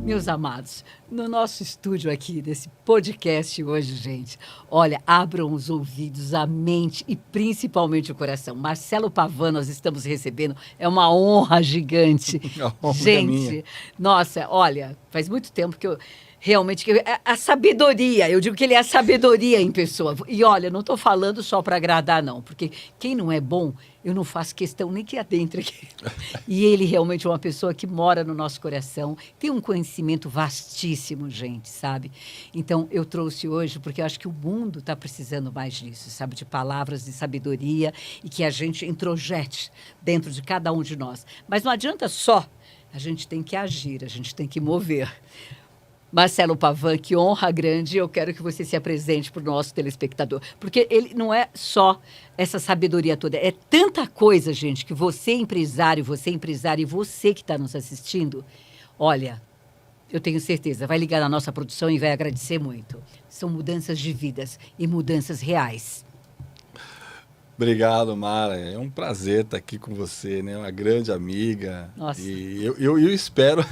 Meus amados, no nosso estúdio aqui, desse podcast hoje, gente, olha, abram os ouvidos, a mente e principalmente o coração. Marcelo Pavan, nós estamos recebendo, é uma honra gigante. A honra é minha. Gente, nossa, olha, faz muito tempo que eu... Realmente, a sabedoria, eu digo que ele é a sabedoria em pessoa. E olha, não estou falando só para agradar, não, porque quem não é bom, eu não faço questão nem que adentre aqui. E ele realmente é uma pessoa que mora no nosso coração, tem um conhecimento vastíssimo, gente, sabe? Então, eu trouxe hoje, porque eu acho que o mundo está precisando mais disso, sabe? De palavras de sabedoria e que a gente introjete dentro de cada um de nós. Mas não adianta só, a gente tem que agir, a gente tem que mover. Marcelo Pavan, que honra grande, eu quero que você se apresente para o nosso telespectador. Porque ele não é só essa sabedoria toda, é tanta coisa, gente, que você empresário e você que está nos assistindo, olha, eu tenho certeza, vai ligar na nossa produção e vai agradecer muito. São mudanças de vidas e mudanças reais. Obrigado, Mara. É um prazer estar aqui com você, né? Uma grande amiga. Nossa. E eu espero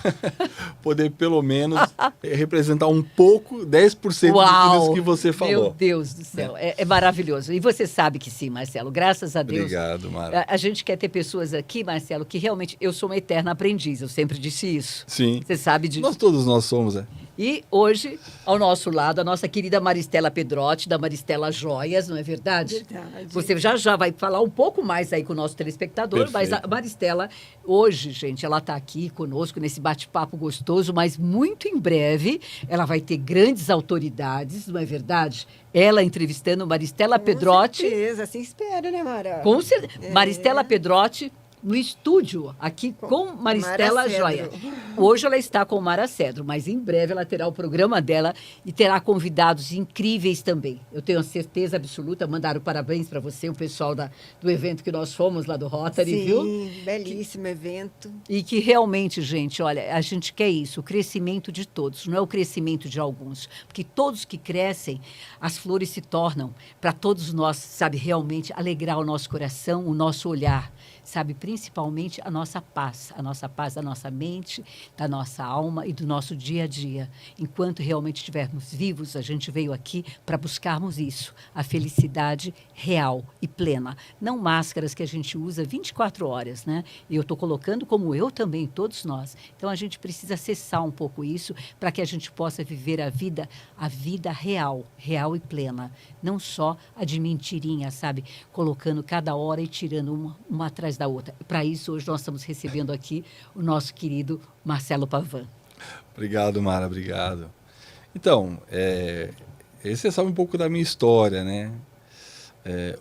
poder, pelo menos, representar um pouco, 10% de tudo isso que você falou. Meu Deus do céu, é maravilhoso. E você sabe que sim, Marcelo, graças a Deus. Obrigado, Mara. A gente quer ter pessoas aqui, Marcelo, que realmente... Eu sou uma eterna aprendiz, eu sempre disse isso. Sim. Você sabe disso. Todos nós somos, é. E hoje, ao nosso lado, a nossa querida Maristela Pedrotti, da Maristela Joias, não é verdade? Verdade. Você já vai falar um pouco mais aí com o nosso telespectador, Perfeito. mas a Maristela, hoje, gente, ela está aqui conosco nesse bate-papo gostoso, mas muito em breve ela vai ter grandes autoridades, não é verdade? Ela entrevistando Maristela Pedrotti. Com certeza, assim espero, né, Mara? Com certeza. Maristela Pedrotti no estúdio, aqui com Maristela Mara Joia. Cedro. Hoje ela está com Mara Cedro, mas em breve ela terá o programa dela e terá convidados incríveis também. Eu tenho a certeza absoluta, mandaram parabéns para você, o pessoal do evento que nós fomos lá do Rotary, Sim, viu? belíssimo evento. E que realmente, gente, olha, a gente quer isso, o crescimento de todos, não é o crescimento de alguns. Porque todos que crescem, as flores se tornam, para todos nós, sabe, realmente alegrar o nosso coração, o nosso olhar, sabe, principalmente a nossa paz da nossa mente, da nossa alma e do nosso dia a dia. Enquanto realmente estivermos vivos, a gente veio aqui para buscarmos isso, a felicidade real e plena. Não máscaras que a gente usa 24 horas, né? E eu estou colocando como eu também, todos nós. Então, a gente precisa acessar um pouco isso para que a gente possa viver a vida real, real e plena. Não só a de mentirinha, sabe? Colocando cada hora e tirando uma atrás da outra. Para isso, hoje nós estamos recebendo aqui o nosso querido Marcelo Pavan. Obrigado, Mara, obrigado. Então, você sabe um pouco da minha história, né?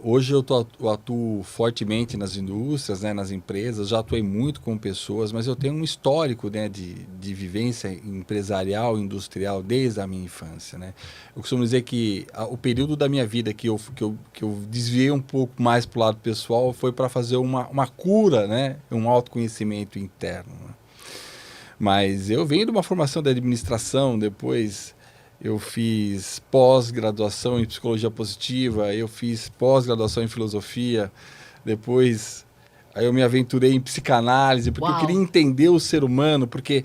Hoje eu atuo fortemente nas indústrias, né, nas empresas, já atuei muito com pessoas, mas eu tenho um histórico, né, de vivência empresarial, industrial, desde a minha infância, né? Eu costumo dizer que o período da minha vida que eu desviei um pouco mais para o lado pessoal foi para fazer uma cura, né, um autoconhecimento interno, né? Mas eu venho de uma formação de administração, depois eu fiz pós-graduação em psicologia positiva, eu fiz pós-graduação em filosofia, depois aí eu me aventurei em psicanálise, porque Uau. eu queria entender o ser humano, porque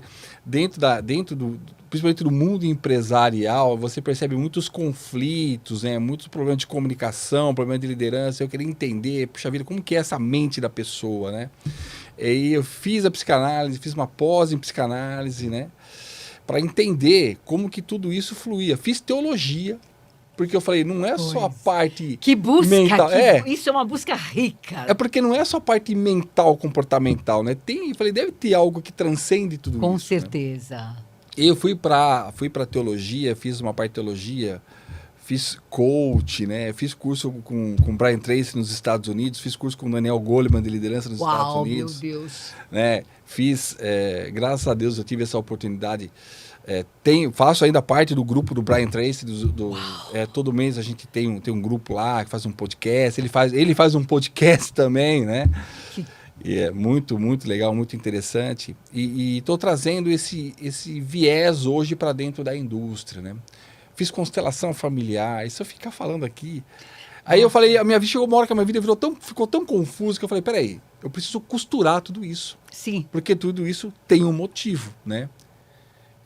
principalmente do mundo empresarial, você percebe muitos conflitos, né, muitos problemas de comunicação, problemas de liderança. Eu queria entender, puxa vida, como que é essa mente da pessoa, né? E aí eu fiz a psicanálise, fiz uma pós em psicanálise, né, para entender como que tudo isso fluía. Fiz teologia, porque eu falei, não é só a parte que busca, mental. Isso é uma busca rica. É porque não é só a parte mental, comportamental, né? Eu falei, deve ter algo que transcende tudo isso. Com certeza. Né? Eu fui para teologia, fiz uma parte de teologia, fiz coach, né? Fiz curso com Brian Tracy nos Estados Unidos, fiz curso com Daniel Goleman de liderança nos Estados Unidos. Meu Deus. Né? Graças a Deus eu tive essa oportunidade. Faço ainda parte do grupo do Brian Tracy. Todo mês a gente tem um grupo lá que faz um podcast. Ele faz um podcast também, né? E é muito, muito legal, muito interessante. E estou trazendo esse viés hoje para dentro da indústria, né? Fiz constelação familiar. E se eu ficar falando aqui... Aí eu falei, chegou uma hora que a minha vida ficou tão confusa que eu falei, peraí, eu preciso costurar tudo isso. Sim. Porque tudo isso tem um motivo, né?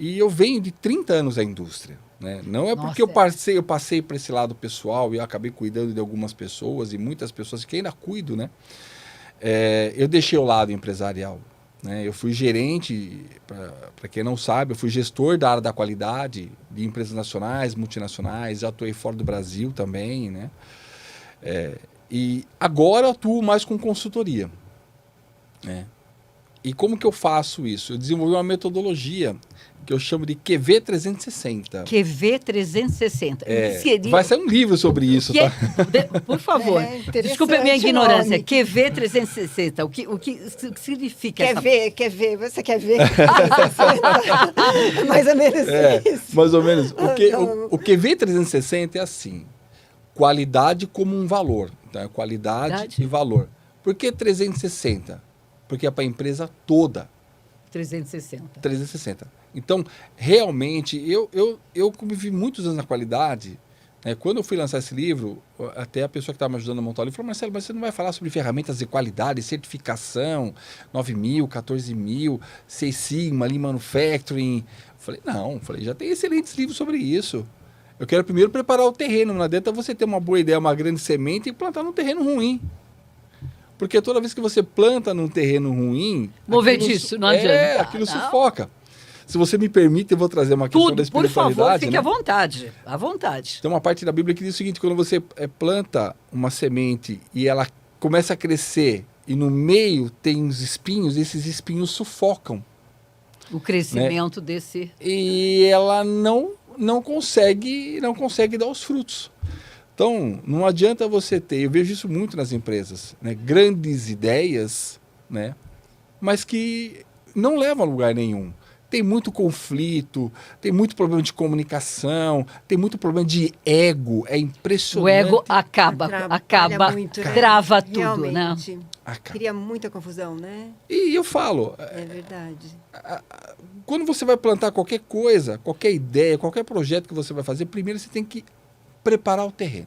E eu venho de 30 anos da indústria. Né? Não é porque Nossa, eu passei para esse lado pessoal e eu acabei cuidando de algumas pessoas e muitas pessoas que ainda cuido, né? Eu deixei o lado empresarial. Né? Eu fui gerente, para quem não sabe, eu fui gestor da área da qualidade de empresas nacionais, multinacionais, já atuei fora do Brasil também, né? E agora eu atuo mais com consultoria. Né? E como que eu faço isso? Eu desenvolvi uma metodologia que eu chamo de QV 360. QV 360. Vai sair um livro sobre isso, tá? Por favor, desculpe a minha ignorância. QV 360, o que significa Quer ver? Você quer ver? Mais ou menos isso. Mais ou menos. O QV 360 é assim, qualidade como um valor. Então, qualidade e valor. Por que 360? Porque é para a empresa toda. 360. 360. Então, realmente, eu convivi muitos anos na qualidade. Né? Quando eu fui lançar esse livro, até a pessoa que estava me ajudando a montar o livro falou: Marcelo, mas você não vai falar sobre ferramentas de qualidade, certificação, 9.000, 14.000, Six Sigma, Lean Manufacturing? Eu falei, não. Já tem excelentes livros sobre isso. Eu quero primeiro preparar o terreno. Não adianta você ter uma boa ideia, uma grande semente e plantar num terreno ruim. Porque toda vez que você planta num terreno ruim... Movediço, não adianta. Aquilo sufoca. Se você me permite, eu vou trazer uma questão da espiritualidade. Por favor, fique né? à vontade. À vontade. Tem uma parte da Bíblia que diz o seguinte: quando você planta uma semente e ela começa a crescer e no meio tem uns espinhos, esses espinhos sufocam. O crescimento desse... E ela não consegue dar os frutos. Então, não adianta você ter, eu vejo isso muito nas empresas, né, grandes ideias, né, mas que não levam a lugar nenhum. Tem muito conflito, tem muito problema de comunicação, tem muito problema de ego, é impressionante. O ego acaba muito, trava tudo, realmente, né? Cria muita confusão, né? E eu falo... É verdade. Quando você vai plantar qualquer coisa, qualquer ideia, qualquer projeto que você vai fazer, primeiro você tem que preparar o terreno.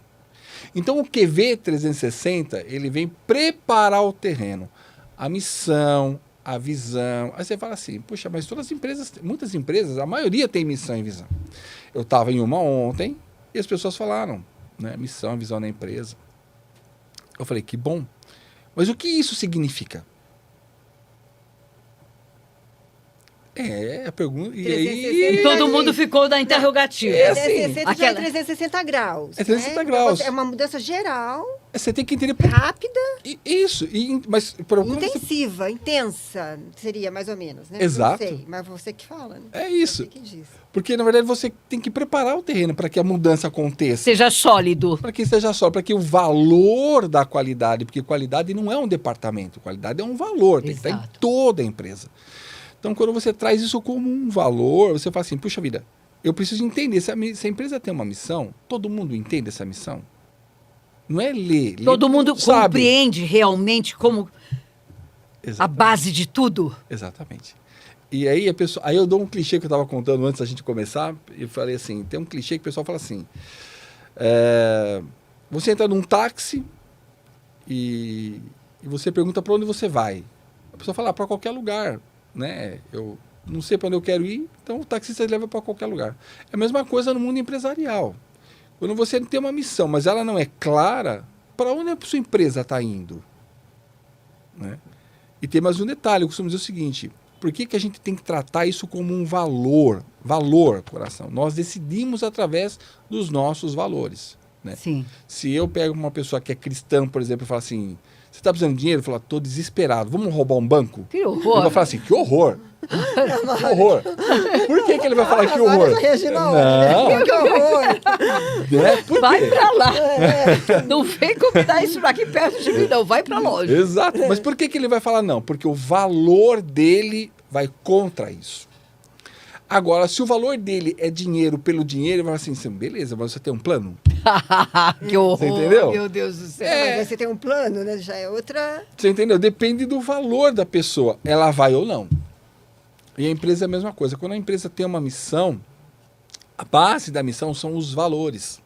Então o QV 360, ele vem preparar o terreno. A missão, a visão. Aí você fala assim, puxa, mas todas as empresas, muitas empresas, a maioria tem missão e visão. Eu estava em uma ontem e as pessoas falaram, né, missão e visão na empresa. Eu falei, que bom. Mas o que isso significa? A pergunta... E todo mundo ficou na interrogativa. É assim, 360 360 graus. É 360 né? graus. É uma mudança geral, Você tem que entender... rápida, Isso. Mas intensiva, intensa, seria mais ou menos, né? Exato. Não sei, mas você que fala, né? É isso. Você que diz. Porque, na verdade, você tem que preparar o terreno para que a mudança aconteça. Seja sólido. Para que seja só, para que o valor da qualidade, porque qualidade não é um departamento, qualidade é um valor, tem que estar em toda a empresa. Então, quando você traz isso como um valor, você fala assim, puxa vida, eu preciso entender, se a empresa tem uma missão, todo mundo entende essa missão? Não é ler. Todo mundo compreende realmente como a base de tudo? Exatamente. E aí aí eu dou um clichê que eu estava contando antes da gente começar, e falei assim, tem um clichê que o pessoal fala assim, você entra num táxi e você pergunta para onde você vai. A pessoa fala, para qualquer lugar, né? Eu não sei para onde eu quero ir, então o taxista leva para qualquer lugar. É a mesma coisa no mundo empresarial. Quando você tem uma missão, mas ela não é clara, para onde a sua empresa está indo? Né? E tem mais um detalhe, eu costumo dizer o seguinte, por que a gente tem que tratar isso como um valor? Valor, coração. Nós decidimos através dos nossos valores. Né? Sim. Se eu pego uma pessoa que é cristã, por exemplo, e falo assim, você está precisando de dinheiro? Eu falo, estou desesperado, vamos roubar um banco? Que horror. Ele vai falar assim, que horror. Que horror. Por que ele vai falar que horror? Não. Que horror. Né? Vai pra lá. Não vem combinar isso aqui perto de mim, não. Vai pra longe. Exato. Mas por que ele vai falar não? Porque o valor dele vai contra isso. Agora, se o valor dele é dinheiro pelo dinheiro, ele vai falar assim, beleza, mas você tem um plano? Que horror. Você entendeu? Meu Deus do céu. Mas você tem um plano, né? Já é outra... Você entendeu? Depende do valor da pessoa. Ela vai ou não. E a empresa é a mesma coisa. Quando a empresa tem uma missão, a base da missão são os valores.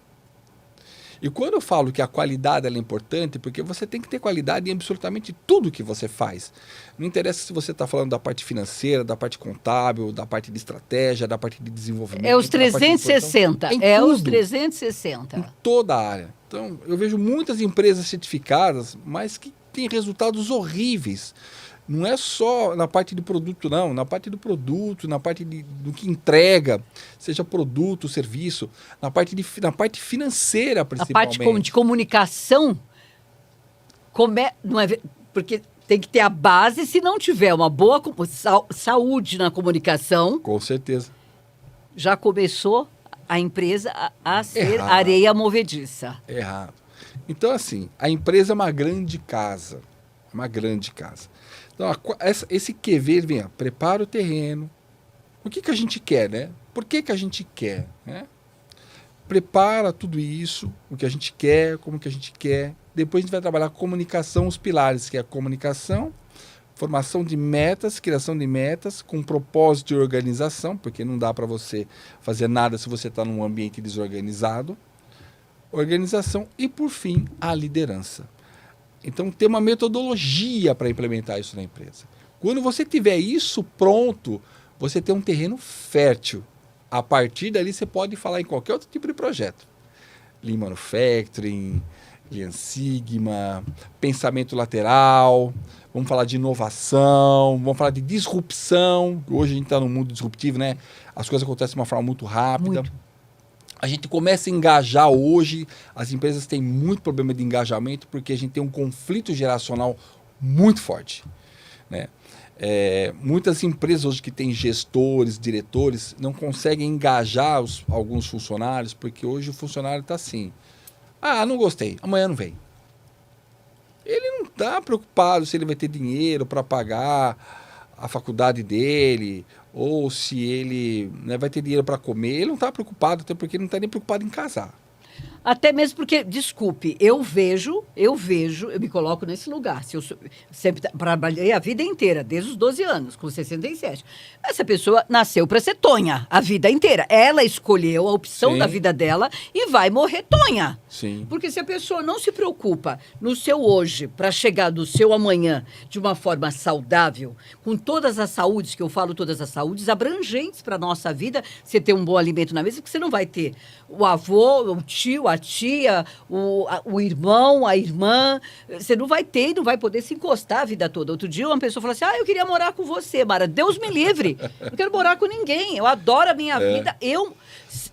E quando eu falo que a qualidade ela é importante, porque você tem que ter qualidade em absolutamente tudo que você faz. Não interessa se você está falando da parte financeira, da parte contábil, da parte de estratégia, da parte de desenvolvimento. É os da parte de 360. produção. É os tudo. 360. Em toda a área. Então, eu vejo muitas empresas certificadas, mas que têm resultados horríveis. Não é só na parte de produto, não. Na parte do produto, na parte do que entrega, seja produto, serviço, na parte financeira, A principalmente. parte de comunicação, não é, porque tem que ter a base, se não tiver uma boa saúde na comunicação, Com certeza. já começou a empresa a ser Errado. areia movediça. Errado. Então, assim, a empresa é uma grande casa. Uma grande casa. Então, esse QV vem, prepara o terreno. O que a gente quer, né? Por que a gente quer, né? Prepara tudo isso, o que a gente quer, como que a gente quer. Depois a gente vai trabalhar comunicação, os pilares, que é a comunicação, formação de metas, criação de metas, com propósito e organização, porque não dá para você fazer nada se você está num ambiente desorganizado. Organização e, por fim, a liderança. Então, tem uma metodologia para implementar isso na empresa. Quando você tiver isso pronto, você tem um terreno fértil. A partir dali, você pode falar em qualquer outro tipo de projeto. Lean Manufacturing, Lean Sigma, pensamento lateral, vamos falar de inovação, vamos falar de disrupção. Hoje a gente está num mundo disruptivo, né? As coisas acontecem de uma forma muito rápida. A gente começa a engajar hoje, as empresas têm muito problema de engajamento porque a gente tem um conflito geracional muito forte, né? Muitas empresas hoje que têm gestores, diretores, não conseguem engajar alguns funcionários porque hoje o funcionário está assim, não gostei, amanhã não vem. Ele não está preocupado se ele vai ter dinheiro para pagar a faculdade dele, ou se ele, né, vai ter dinheiro para comer. Ele não está preocupado, até porque ele não está nem preocupado em casar. Até mesmo porque, desculpe, eu me coloco nesse lugar. Se eu sempre trabalhei a vida inteira, desde os 12 anos, com 67. Essa pessoa nasceu para ser tonha a vida inteira. Ela escolheu a opção Sim. da vida dela e vai morrer tonha. Sim. Porque se a pessoa não se preocupa no seu hoje para chegar do seu amanhã de uma forma saudável, com todas as saúdes, que eu falo todas as saúdes, abrangentes para a nossa vida, você ter um bom alimento na mesa, porque você não vai ter o avô, o tio, a tia, o irmão, a irmã, você não vai ter e não vai poder se encostar a vida toda. Outro dia uma pessoa falou assim, eu queria morar com você, Mara, Deus me livre, não quero morar com ninguém, eu adoro a minha vida,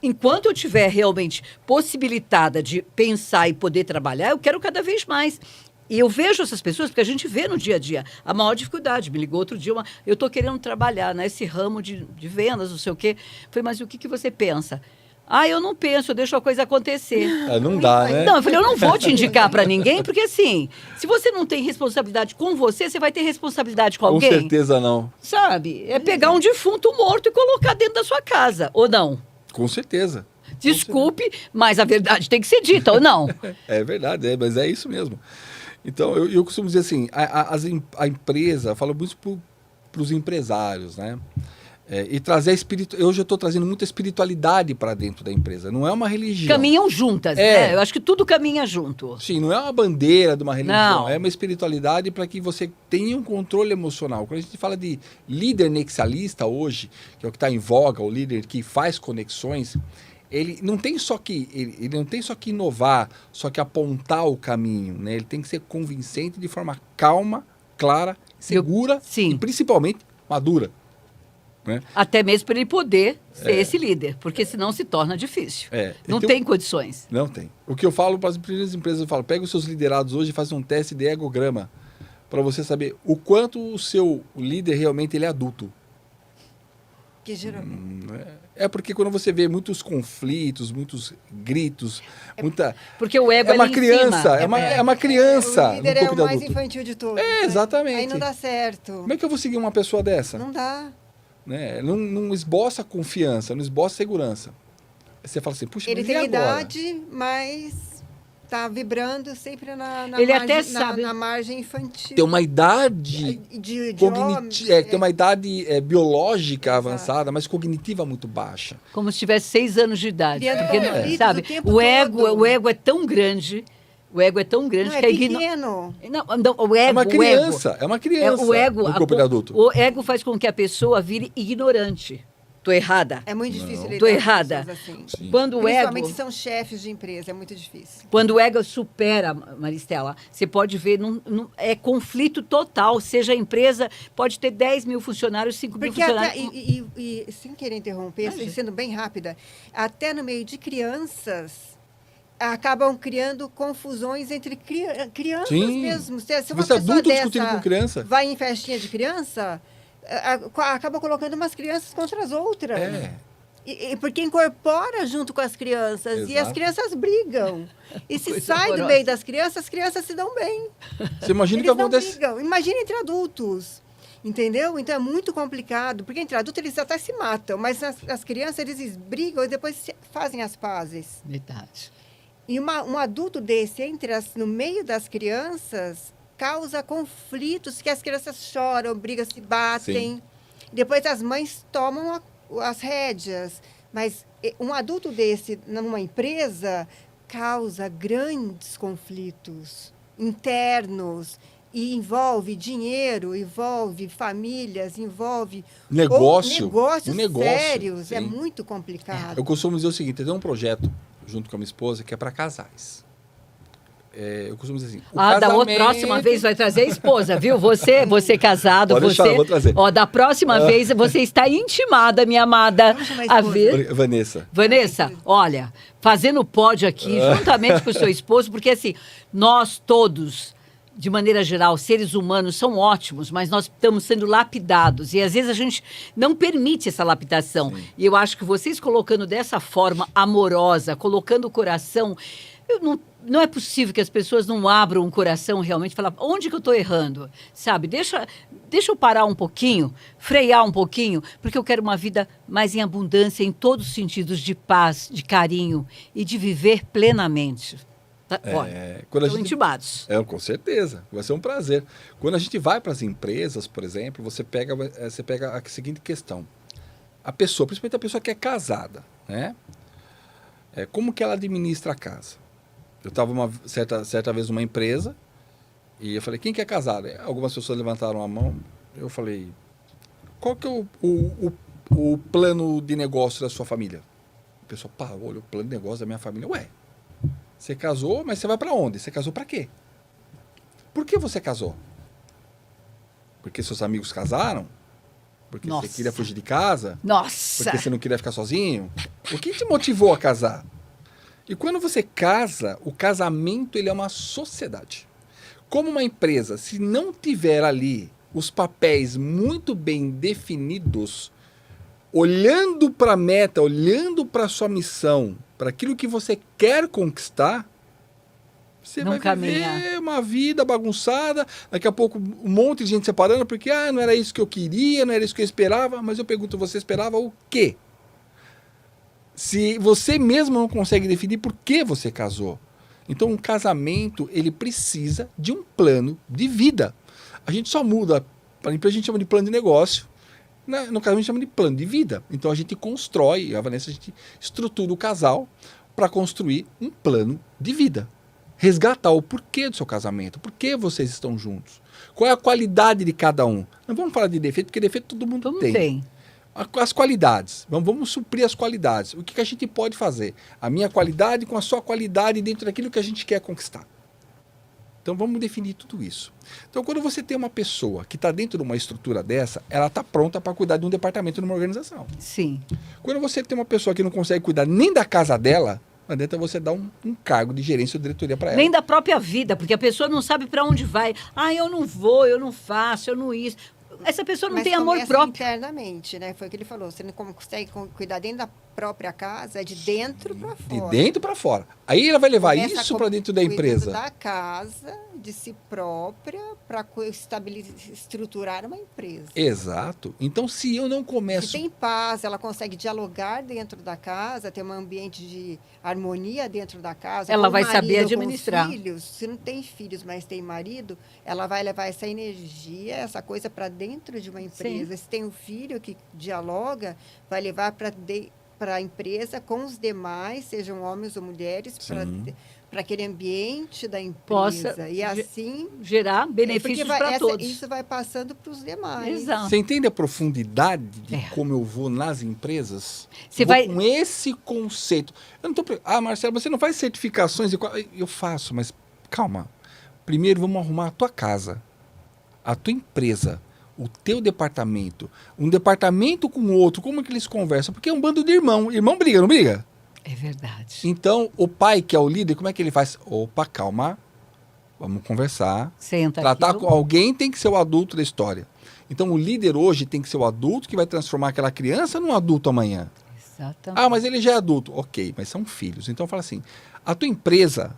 enquanto eu tiver realmente possibilitada de pensar e poder trabalhar, eu quero cada vez mais. E eu vejo essas pessoas, porque a gente vê no dia a dia a maior dificuldade. Me ligou outro dia, eu estou querendo trabalhar nesse ramo de vendas, não sei o quê. Eu falei, mas o que você pensa? Eu não penso, eu deixo a coisa acontecer. Não dá, né? Não, eu falei, eu não vou te indicar para ninguém, porque assim, se você não tem responsabilidade com você, você vai ter responsabilidade com alguém? Com certeza não. Sabe? É pegar um defunto morto e colocar dentro da sua casa, ou não? Com certeza. Desculpe, mas a verdade tem que ser dita, ou não? É verdade, mas é isso mesmo. Então, eu costumo dizer assim, a empresa, fala muito para os empresários, né? E trazer hoje eu estou trazendo muita espiritualidade para dentro da empresa. Não é uma religião. Caminham juntas, né? Eu acho que tudo caminha junto. Sim, não é uma bandeira de uma religião. Não. É uma espiritualidade para que você tenha um controle emocional. Quando a gente fala de líder nexialista hoje, que é o que está em voga, o líder que faz conexões, ele não tem só que inovar, só que apontar o caminho, né? Ele tem que ser convincente de forma calma, clara, segura Sim. e principalmente madura. Né? Até mesmo para ele poder ser esse líder, porque senão se torna difícil. Não tem condições. Não tem. O que eu falo para as primeiras empresas, eu falo, pega os seus liderados hoje e faz um teste de egograma para você saber o quanto o seu líder realmente ele é adulto. Que geralmente... Porque quando você vê muitos conflitos, muitos gritos, Porque o ego é uma ali em criança, cima. é uma criança. O líder um pouco é o mais de adulto. infantil de todos. Exatamente. Aí não dá certo. Como é que eu vou seguir uma pessoa dessa? Não dá. Né? Não esboça confiança, não esboça segurança. Aí você fala assim, puxa, Ele mas tem e agora? idade, mas está vibrando sempre na Ele margem, até sabe. na margem infantil. Tem uma idade de homem, tem uma idade biológica Exato. avançada, mas cognitiva muito baixa. Como se tivesse 6 anos de idade. Criando Porque, conflitos sabe, o tempo o ego, todo. o ego é tão grande, o ego é tão grande Não, é que a igno- pequeno. Não, o ego, É uma o ego- criança, é uma criança o ego, no corpo de adulto. o ego faz com que a pessoa vire ignorante. Tô errada. É muito difícil Não. lidar Tô com errada. pessoas assim. Sim. Quando o Principalmente ego, se são chefes de empresa, é muito difícil. quando o ego supera, Maristela, você pode ver, é conflito total. Seja a empresa, pode ter 10 mil funcionários, 5 mil Porque funcionários. até, e sem querer interromper, Imagina. sendo bem rápida, até no meio de crianças, acabam criando confusões entre crianças Sim. mesmo. Se uma Você pessoa adulto dessa discutindo com criança. vai em festinha de criança, acaba colocando umas crianças contra as outras. É. E porque incorpora junto com as crianças. E as Exato. crianças brigam. E se Coisa sai do horrorosa. meio das crianças, as crianças se dão bem. Você imagina o que Eles não acontece. brigam. Imagina entre adultos. Entendeu? Então é muito complicado. Porque entre adultos eles até se matam. Mas as crianças, eles brigam e depois fazem as pazes. Verdade. E um adulto desse, no meio das crianças, causa conflitos que as crianças choram, brigam, se batem. Sim. Depois as mães tomam as rédeas. Mas um adulto desse, numa empresa, causa grandes conflitos internos. E envolve dinheiro, envolve famílias, envolve Negócio. negócios Um negócio, sérios. É sim. muito complicado. Eu costumo dizer o seguinte, eu tenho um projeto junto com a minha esposa que é para casais. Eu costumo dizer assim, o Da casamento- próxima vez vai trazer a esposa, viu? Você casado, Pode deixar, você. eu vou trazer. Ó, da próxima vez você está intimada, minha amada, Vamos chamar a a esposa. ver. Vanessa. Vanessa, olha, fazendo pódio aqui, juntamente com o seu esposo, porque assim, nós todos, de maneira geral, seres humanos são ótimos, mas nós estamos sendo lapidados. E às vezes a gente não permite essa lapidação. Sim. E eu acho que vocês colocando dessa forma amorosa, colocando o coração. Não é possível que as pessoas não abram o coração realmente e falar, onde que eu estou errando? Sabe, deixa eu parar um pouquinho, frear um pouquinho, porque eu quero uma vida mais em abundância, em todos os sentidos, de paz, de carinho e de viver plenamente. Tá? Olha, Quando a estão gente- intimados. Com certeza, vai ser um prazer. Quando a gente vai para as empresas, por exemplo, você pega a seguinte questão. A pessoa, principalmente a pessoa que é casada, né? Como que ela administra a casa? Eu estava certa vez numa empresa e eu falei, quem que é casado? Algumas pessoas levantaram a mão, eu falei, qual que é o plano de negócio da sua família? A pessoa, olha, o plano de negócio da minha família. Ué, você casou, mas você vai para onde? Você casou para quê? Por que você casou? Porque seus amigos casaram? Porque Nossa. você queria fugir de casa? Nossa! Porque você não queria ficar sozinho? O que te motivou a casar? E quando você casa, o casamento ele é uma sociedade. Como uma empresa, se não tiver ali os papéis muito bem definidos, olhando para a meta, olhando para a sua missão, para aquilo que você quer conquistar, você Não vai caminha. viver uma vida bagunçada, daqui a pouco um monte de gente separando, porque não era isso que eu queria, não era isso que eu esperava, mas eu pergunto, você esperava o quê? Se você mesmo não consegue definir por que você casou. Então, um casamento, ele precisa de um plano de vida. A gente só muda, para a empresa a gente chama de plano de negócio, no casamento a gente chama de plano de vida. Então, a gente constrói, a Vanessa, a gente estrutura o casal para construir um plano de vida. Resgatar o porquê do seu casamento, por que vocês estão juntos, qual é a qualidade de cada um. Não vamos falar de defeito, porque defeito todo mundo Como tem. tem? As qualidades, vamos suprir as qualidades. O que a gente pode fazer? A minha qualidade com a sua qualidade dentro daquilo que a gente quer conquistar. Então vamos definir tudo isso. Então quando você tem uma pessoa que está dentro de uma estrutura dessa, ela está pronta para cuidar de um departamento numa organização. Sim. Quando você tem uma pessoa que não consegue cuidar nem da casa dela, não adianta você dar um cargo de gerência ou diretoria para ela. Nem da própria vida, porque a pessoa não sabe para onde vai. Eu não vou, eu não faço, eu não isso. Essa pessoa não Mas tem amor começa próprio. internamente, né? Foi o que ele falou. Você não consegue cuidar dentro própria casa é de dentro para De fora. dentro para fora. Aí ela vai levar Começa isso com- para dentro da cuidando empresa. da casa, de si própria, para estruturar uma empresa. Exato. Então, se eu não Se começo... tem paz, ela consegue dialogar dentro da casa, ter um ambiente de harmonia dentro da casa. Ela com o vai saber marido ou com os administrar. filhos, se não tem filhos, mas tem marido, ela vai levar essa energia, essa coisa para dentro de uma empresa. Se tem um filho que dialoga, vai levar para a empresa com os demais, sejam homens ou mulheres, Sim. para aquele ambiente da empresa. Possa E assim, gerar porque benefícios para todos. isso vai passando para os demais. Exato. Você entende a profundidade de É. como eu vou nas empresas? Você Vou vai- com esse conceito. Eu não tô... Marcelo, você não faz certificações? Eu faço, mas calma. Primeiro vamos arrumar a tua casa, a tua empresa, o teu departamento. Um departamento com o outro, como é que eles conversam? Porque é um bando de irmão. Irmão briga, não briga? É verdade. Então, o pai, que é o líder, como é que ele faz? Opa, calma. Vamos conversar. Senta Tratar aqui. com alguém tem que ser o adulto da história. Então, o líder hoje tem que ser o adulto que vai transformar aquela criança num adulto amanhã. Exatamente. Mas ele já é adulto. Ok, mas são filhos. Então, fala assim, a tua empresa,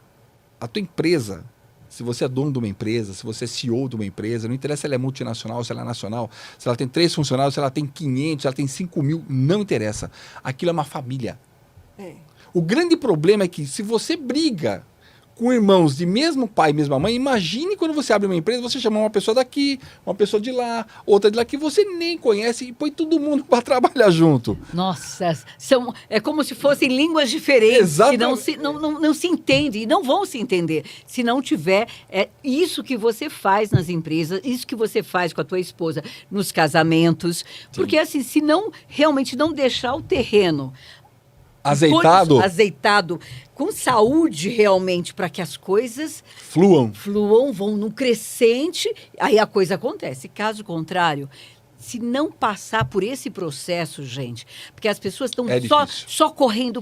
se você é dono de uma empresa, se você é CEO de uma empresa, não interessa se ela é multinacional, se ela é nacional, se ela tem 3 funcionários, se ela tem 500, se ela tem 5.000, não interessa. Aquilo é uma família. É. O grande problema é que se você briga com irmãos de mesmo pai, mesma mãe, imagine quando você abre uma empresa, você chama uma pessoa daqui, uma pessoa de lá, outra de lá, que você nem conhece e põe todo mundo para trabalhar junto. Nossa, é como se fossem línguas diferentes, Exatamente. que não se entendem e não vão se entender se não tiver isso que você faz nas empresas, isso que você faz com a tua esposa nos casamentos, porque assim, se não realmente não deixar o terreno azeitado, com saúde realmente, para que as coisas Fluam. vão no crescente, aí a coisa acontece. Caso contrário, se não passar por esse processo, gente, porque as pessoas estão É difícil. só correndo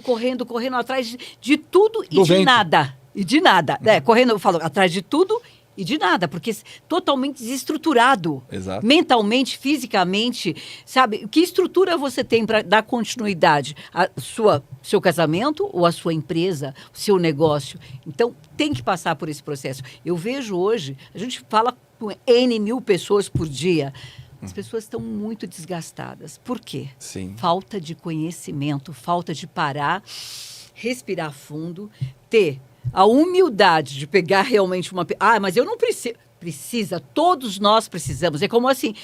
de tudo e Do de vento. nada. E de nada. Correndo, eu falo, atrás de tudo e de nada, porque totalmente desestruturado. Exato. Mentalmente, fisicamente, sabe? Que estrutura você tem para dar continuidade? Seu casamento ou a sua empresa, o seu negócio? Então, tem que passar por esse processo. Eu vejo hoje, a gente fala com N mil pessoas por dia. As pessoas estão muito desgastadas. Por quê? Sim. Falta de conhecimento, falta de parar, respirar fundo, ter a humildade de pegar realmente mas eu não preciso. Precisa, todos nós precisamos. É como assim,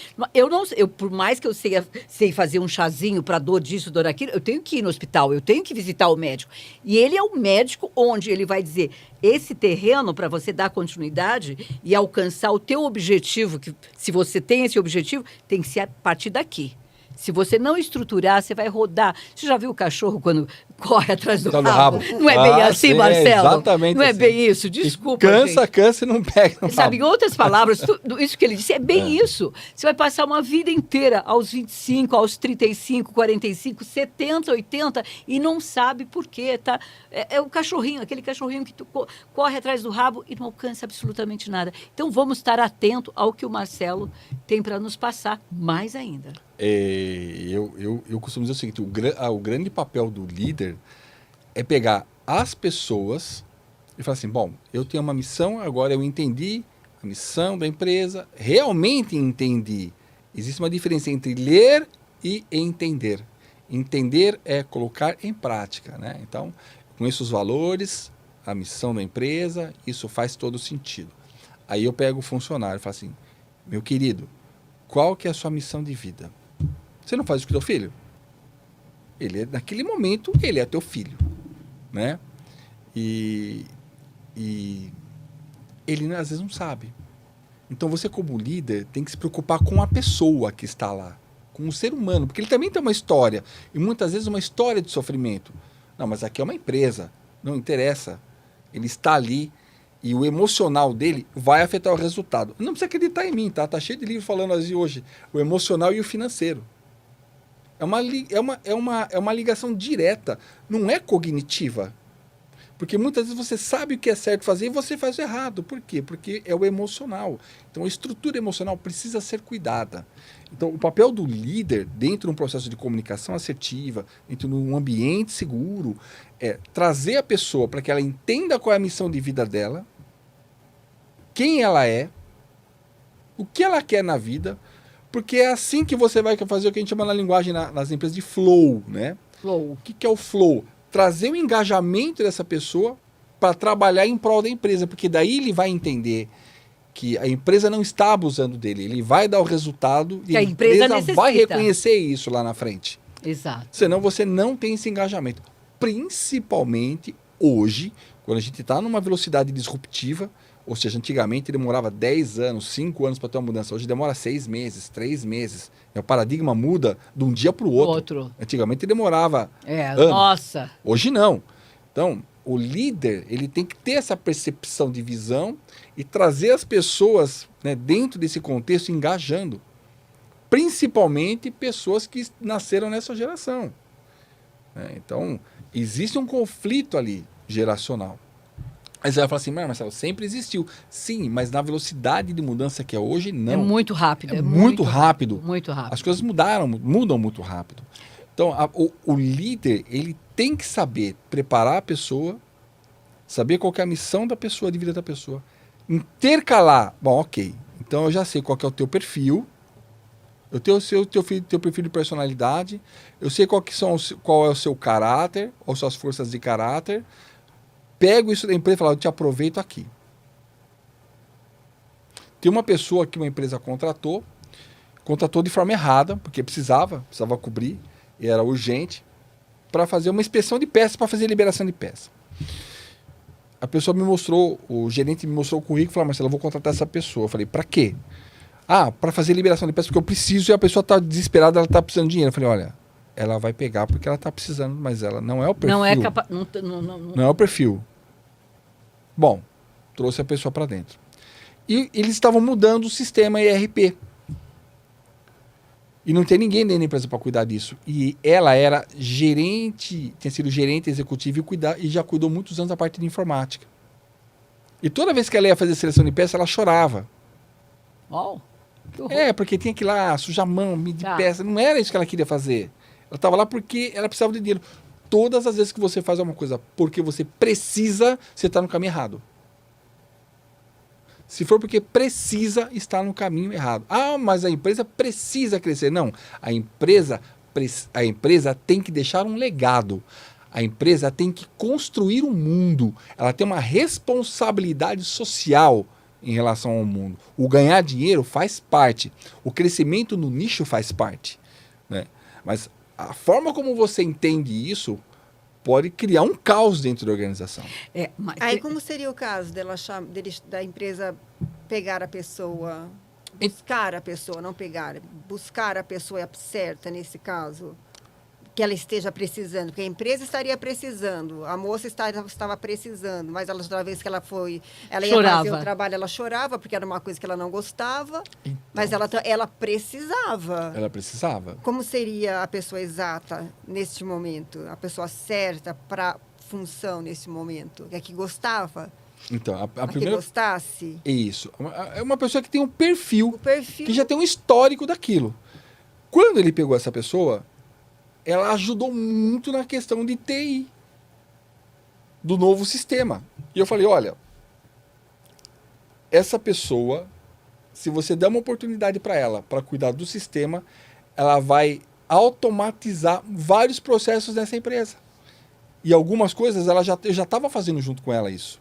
por mais que eu sei fazer um chazinho para dor disso, dor daquilo, eu tenho que ir no hospital, eu tenho que visitar o médico. E ele é o médico onde ele vai dizer, esse terreno, para você dar continuidade e alcançar o teu objetivo, que se você tem esse objetivo, tem que ser a partir daqui. Se você não estruturar, você vai rodar. Você já viu o cachorro quando corre atrás do Tá no rabo? rabo. Não é bem assim, sim, Marcelo? exatamente Não é assim. bem isso? Desculpa, Cansa, gente. cansa e não pega. no Sabe, em rabo. outras palavras, isso que ele disse é bem isso. Você vai passar uma vida inteira aos 25, aos 35, 45, 70, 80 e não sabe por quê, tá? É o cachorrinho, aquele cachorrinho que corre atrás do rabo e não alcança absolutamente nada. Então vamos estar atentos ao que o Marcelo tem para nos passar mais ainda. Eu costumo dizer o seguinte, o grande papel do líder é pegar as pessoas e falar assim, bom, eu tenho uma missão, agora eu entendi a missão da empresa, realmente entendi. Existe uma diferença entre ler e entender. Entender é colocar em prática, né? Então, conheço os valores, a missão da empresa, isso faz todo sentido. Aí eu pego o funcionário e falo assim, meu querido, qual que é a sua missão de vida? Você não faz o que teu filho? Naquele momento, ele é teu filho, né? E ele às vezes não sabe. Então você como líder tem que se preocupar com a pessoa que está lá, com o ser humano, porque ele também tem uma história, e muitas vezes uma história de sofrimento. Não, mas aqui é uma empresa, não interessa. Ele está ali e o emocional dele vai afetar o resultado. Não precisa acreditar em mim, tá? Tá cheio de livro falando assim hoje, o emocional e o financeiro. É uma ligação direta, não é cognitiva. Porque muitas vezes você sabe o que é certo fazer e você faz o errado. Por quê? Porque é o emocional. Então, a estrutura emocional precisa ser cuidada. Então, o papel do líder dentro de um processo de comunicação assertiva, dentro de um ambiente seguro, é trazer a pessoa para que ela entenda qual é a missão de vida dela, quem ela é, o que ela quer na vida, porque é assim que você vai fazer o que a gente chama na linguagem nas empresas de flow, né? Flow. O que é o flow? Trazer o engajamento dessa pessoa para trabalhar em prol da empresa, porque daí ele vai entender que a empresa não está abusando dele, ele vai dar o resultado e Que a empresa vai necessita. reconhecer isso lá na frente. Exato. Senão você não tem esse engajamento. Principalmente hoje, quando a gente está numa velocidade disruptiva, ou seja, antigamente demorava 10 anos, 5 anos para ter uma mudança. Hoje demora 6 meses, 3 meses. O paradigma muda de um dia para o outro. Antigamente demorava anos. Nossa. Hoje não. Então, o líder ele tem que ter essa percepção de visão e trazer as pessoas, né, dentro desse contexto engajando. Principalmente pessoas que nasceram nessa geração. Então, existe um conflito ali geracional. Aí você vai falar assim, mas Marcelo, sempre existiu. Sim, mas na velocidade de mudança que é hoje, não. É muito rápido. É muito rápido. Muito rápido. As coisas mudam muito rápido. Então, o líder, ele tem que saber preparar a pessoa, saber qual que é a missão da pessoa, de vida da pessoa. Intercalar. Bom, ok. Então, eu já sei qual que é o teu perfil. Eu tenho o teu perfil de personalidade. Eu sei qual é o seu caráter, ou suas forças de caráter. Pego isso da empresa e falo, eu te aproveito aqui. Tem uma pessoa que uma empresa contratou de forma errada, porque precisava cobrir, e era urgente, para fazer uma inspeção de peças, para fazer liberação de peça. A pessoa o gerente me mostrou o currículo e falou, Marcelo, eu vou contratar essa pessoa. Eu falei, para quê? Para fazer liberação de peças, porque eu preciso, e a pessoa está desesperada, ela está precisando de dinheiro. Eu falei, olha, ela vai pegar porque ela está precisando, mas ela não é o perfil. Não é o perfil. Bom, trouxe a pessoa para dentro. E eles estavam mudando o sistema ERP. E não tem ninguém dentro da empresa para cuidar disso. E ela era gerente, tinha sido gerente executivo e já cuidou muitos anos da parte de informática. E toda vez que ela ia fazer seleção de peça, ela chorava. Oh, porque tinha que ir lá sujar a mão, medir peça. Não era isso que ela queria fazer. Ela estava lá porque ela precisava de dinheiro. Todas as vezes que você faz alguma coisa porque você precisa, você está no caminho errado. Se for porque precisa, está no caminho errado. Mas a empresa precisa crescer. Não, a empresa tem que deixar um legado. A empresa tem que construir um mundo. Ela tem uma responsabilidade social em relação ao mundo. O ganhar dinheiro faz parte. O crescimento no nicho faz parte. Né? Mas a forma como você entende isso pode criar um caos dentro da organização. Aí como seria o caso da empresa pegar a pessoa, buscar a pessoa, não pegar, buscar a pessoa certa nesse caso, que ela esteja precisando, porque a empresa estaria precisando, a moça estava precisando, mas toda vez que ela ia fazer o trabalho, ela chorava, porque era uma coisa que ela não gostava, então, mas ela precisava. Ela precisava. Como seria a pessoa exata neste momento? A pessoa certa para função nesse momento? É que gostava? Então, a Que primeira... gostasse? Isso. É uma pessoa que tem um perfil, que já tem um histórico daquilo. Quando ele pegou essa pessoa, ela ajudou muito na questão de TI, do novo sistema. E eu falei, olha, essa pessoa, se você der uma oportunidade para ela, para cuidar do sistema, ela vai automatizar vários processos dessa empresa. E algumas coisas eu já estava fazendo junto com ela isso.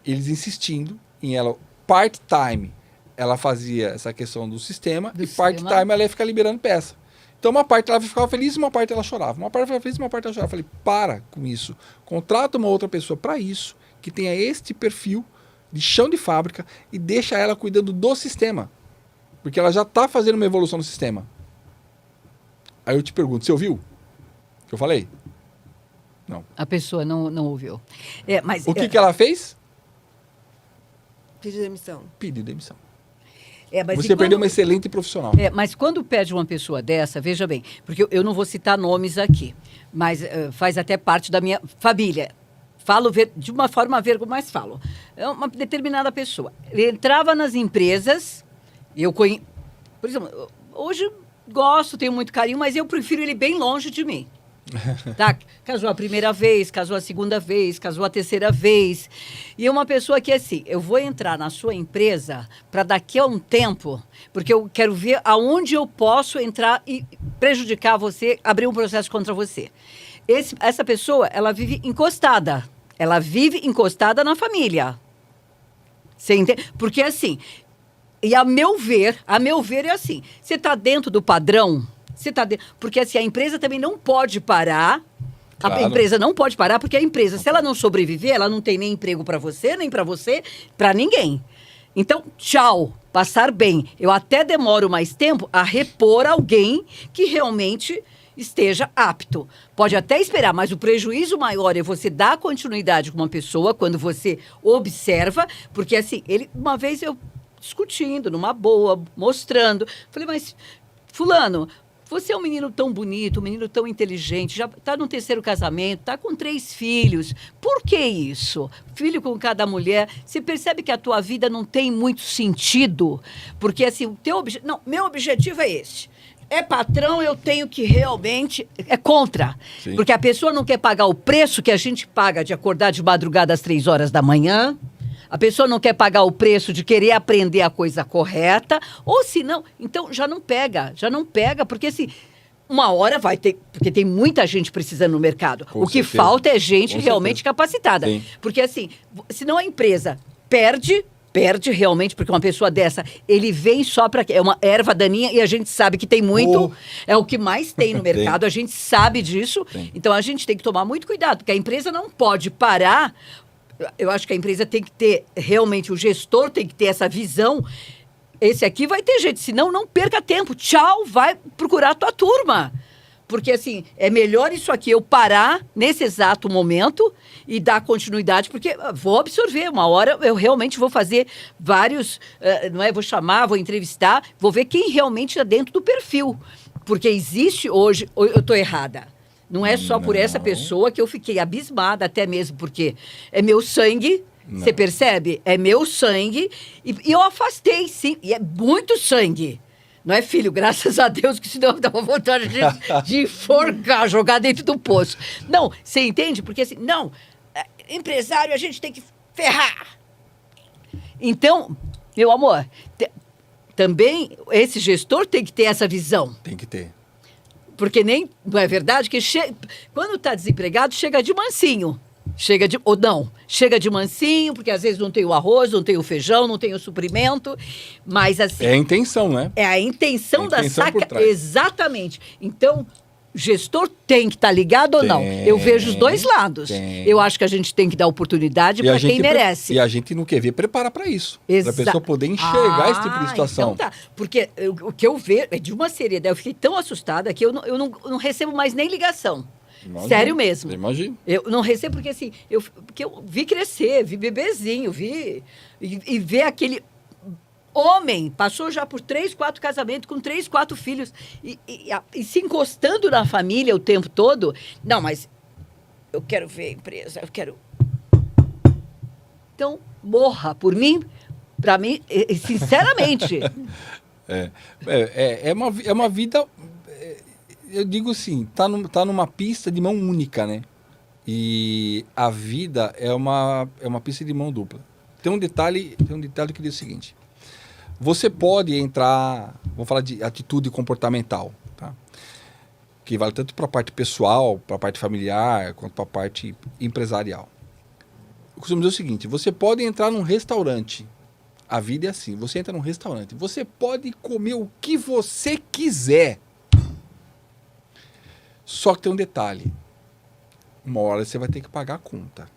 Eles insistindo em ela, part-time, ela fazia essa questão do sistema, e part-time ela ia ficar liberando peça. Então, uma parte ela ficava feliz e uma parte ela chorava. Uma parte ela ficava feliz e uma parte ela chorava. Eu falei, para com isso. Contrata uma outra pessoa para isso, que tenha este perfil de chão de fábrica e deixa ela cuidando do sistema. Porque ela já está fazendo uma evolução no sistema. Aí eu te pergunto, você ouviu o que eu falei? Não. A pessoa não ouviu. Mas, o que ela fez? Pediu demissão. Pediu demissão. Mas você perdeu uma excelente profissional. Mas quando pede uma pessoa dessa, veja bem, porque eu não vou citar nomes aqui, mas faz até parte da minha família. Falo de uma forma mas falo. É uma determinada pessoa. Ele entrava nas empresas, por exemplo, hoje gosto, tenho muito carinho, mas eu prefiro ele bem longe de mim. Tá? Casou a primeira vez, casou a segunda vez, casou a terceira vez. E é uma pessoa que, assim, eu vou entrar na sua empresa para daqui a um tempo, porque eu quero ver aonde eu posso entrar e prejudicar você, abrir um processo contra você. Essa pessoa, ela vive encostada. Ela vive encostada na família. Você entende? Porque, assim, e a meu ver é assim, você está dentro do padrão. Porque assim, a empresa também não pode parar. Claro. A empresa não pode parar, porque a empresa, se ela não sobreviver, ela não tem nem emprego para você, nem para você, para ninguém. Então, tchau, passar bem. Eu até demoro mais tempo a repor alguém que realmente esteja apto. Pode até esperar, mas o prejuízo maior é você dar continuidade com uma pessoa quando você observa, porque assim, uma vez eu discutindo, numa boa, mostrando, falei, mas fulano, você é um menino tão bonito, um menino tão inteligente, já está no terceiro casamento, está com 3 filhos. Por que isso? Filho com cada mulher. Você percebe que a tua vida não tem muito sentido? Porque assim, meu objetivo é esse. É patrão, eu tenho que realmente... É contra. Sim. Porque a pessoa não quer pagar o preço que a gente paga de acordar de madrugada às 3 horas da manhã. A pessoa não quer pagar o preço de querer aprender a coisa correta, ou se não, então já não pega, porque assim, uma hora vai ter, porque tem muita gente precisando no mercado. O que falta é gente realmente capacitada. Sim. Porque assim, senão a empresa perde realmente, porque uma pessoa dessa, ele vem só para... É uma erva daninha e a gente sabe que tem muito, é o que mais tem no mercado, a gente sabe disso, então a gente tem que tomar muito cuidado, porque a empresa não pode parar. Eu acho que a empresa tem que ter, realmente, o gestor tem que ter essa visão. Esse aqui vai ter jeito, senão não perca tempo. Tchau, vai procurar a tua turma. Porque, assim, é melhor isso aqui eu parar nesse exato momento e dar continuidade, porque vou absorver. Uma hora eu realmente vou fazer vários, vou chamar, vou entrevistar, vou ver quem realmente está dentro do perfil. Porque existe hoje, eu estou errada. Não é só por essa pessoa que eu fiquei abismada, até mesmo porque é meu sangue, você percebe? É meu sangue e eu afastei, sim, e é muito sangue. Não é, filho? Graças a Deus, que senão dava vontade de enforcar, jogar dentro do poço. Não, você entende? Porque assim, não, empresário a gente tem que ferrar. Então, meu amor, também esse gestor tem que ter essa visão. Tem que ter. Porque não é verdade que quando está desempregado, chega de mansinho. Chega de mansinho, porque às vezes não tem o arroz, não tem o feijão, não tem o suprimento, mas assim... É a intenção, né? É a intenção da saca... Exatamente. Então, gestor tem que estar ligado ou não? Eu vejo os dois lados. Eu acho que a gente tem que dar oportunidade para quem merece. E a gente no QV prepara para isso. Para a pessoa poder enxergar esse tipo de situação. Então tá. Porque o que eu vejo é de uma seriedade. Eu fiquei tão assustada que eu não recebo mais nem ligação. Imagina, sério mesmo. Imagina. Eu não recebo porque assim, porque eu vi crescer, vi bebezinho, e ver aquele homem, passou já por 3, 4 casamentos, com 3, 4 filhos, e se encostando na família o tempo todo. Não, mas eu quero ver a empresa, eu quero... Então, morra por mim, para mim, sinceramente. É uma vida... Eu digo assim, tá numa pista de mão única, né? E a vida é uma pista de mão dupla. Tem um detalhe que diz o seguinte: você pode entrar, vamos falar de atitude comportamental, tá? Que vale tanto para a parte pessoal, para a parte familiar, quanto para a parte empresarial. Eu costumo dizer o seguinte: você pode entrar num restaurante. A vida é assim, você entra num restaurante, você pode comer o que você quiser. Só que tem um detalhe. Uma hora você vai ter que pagar a conta.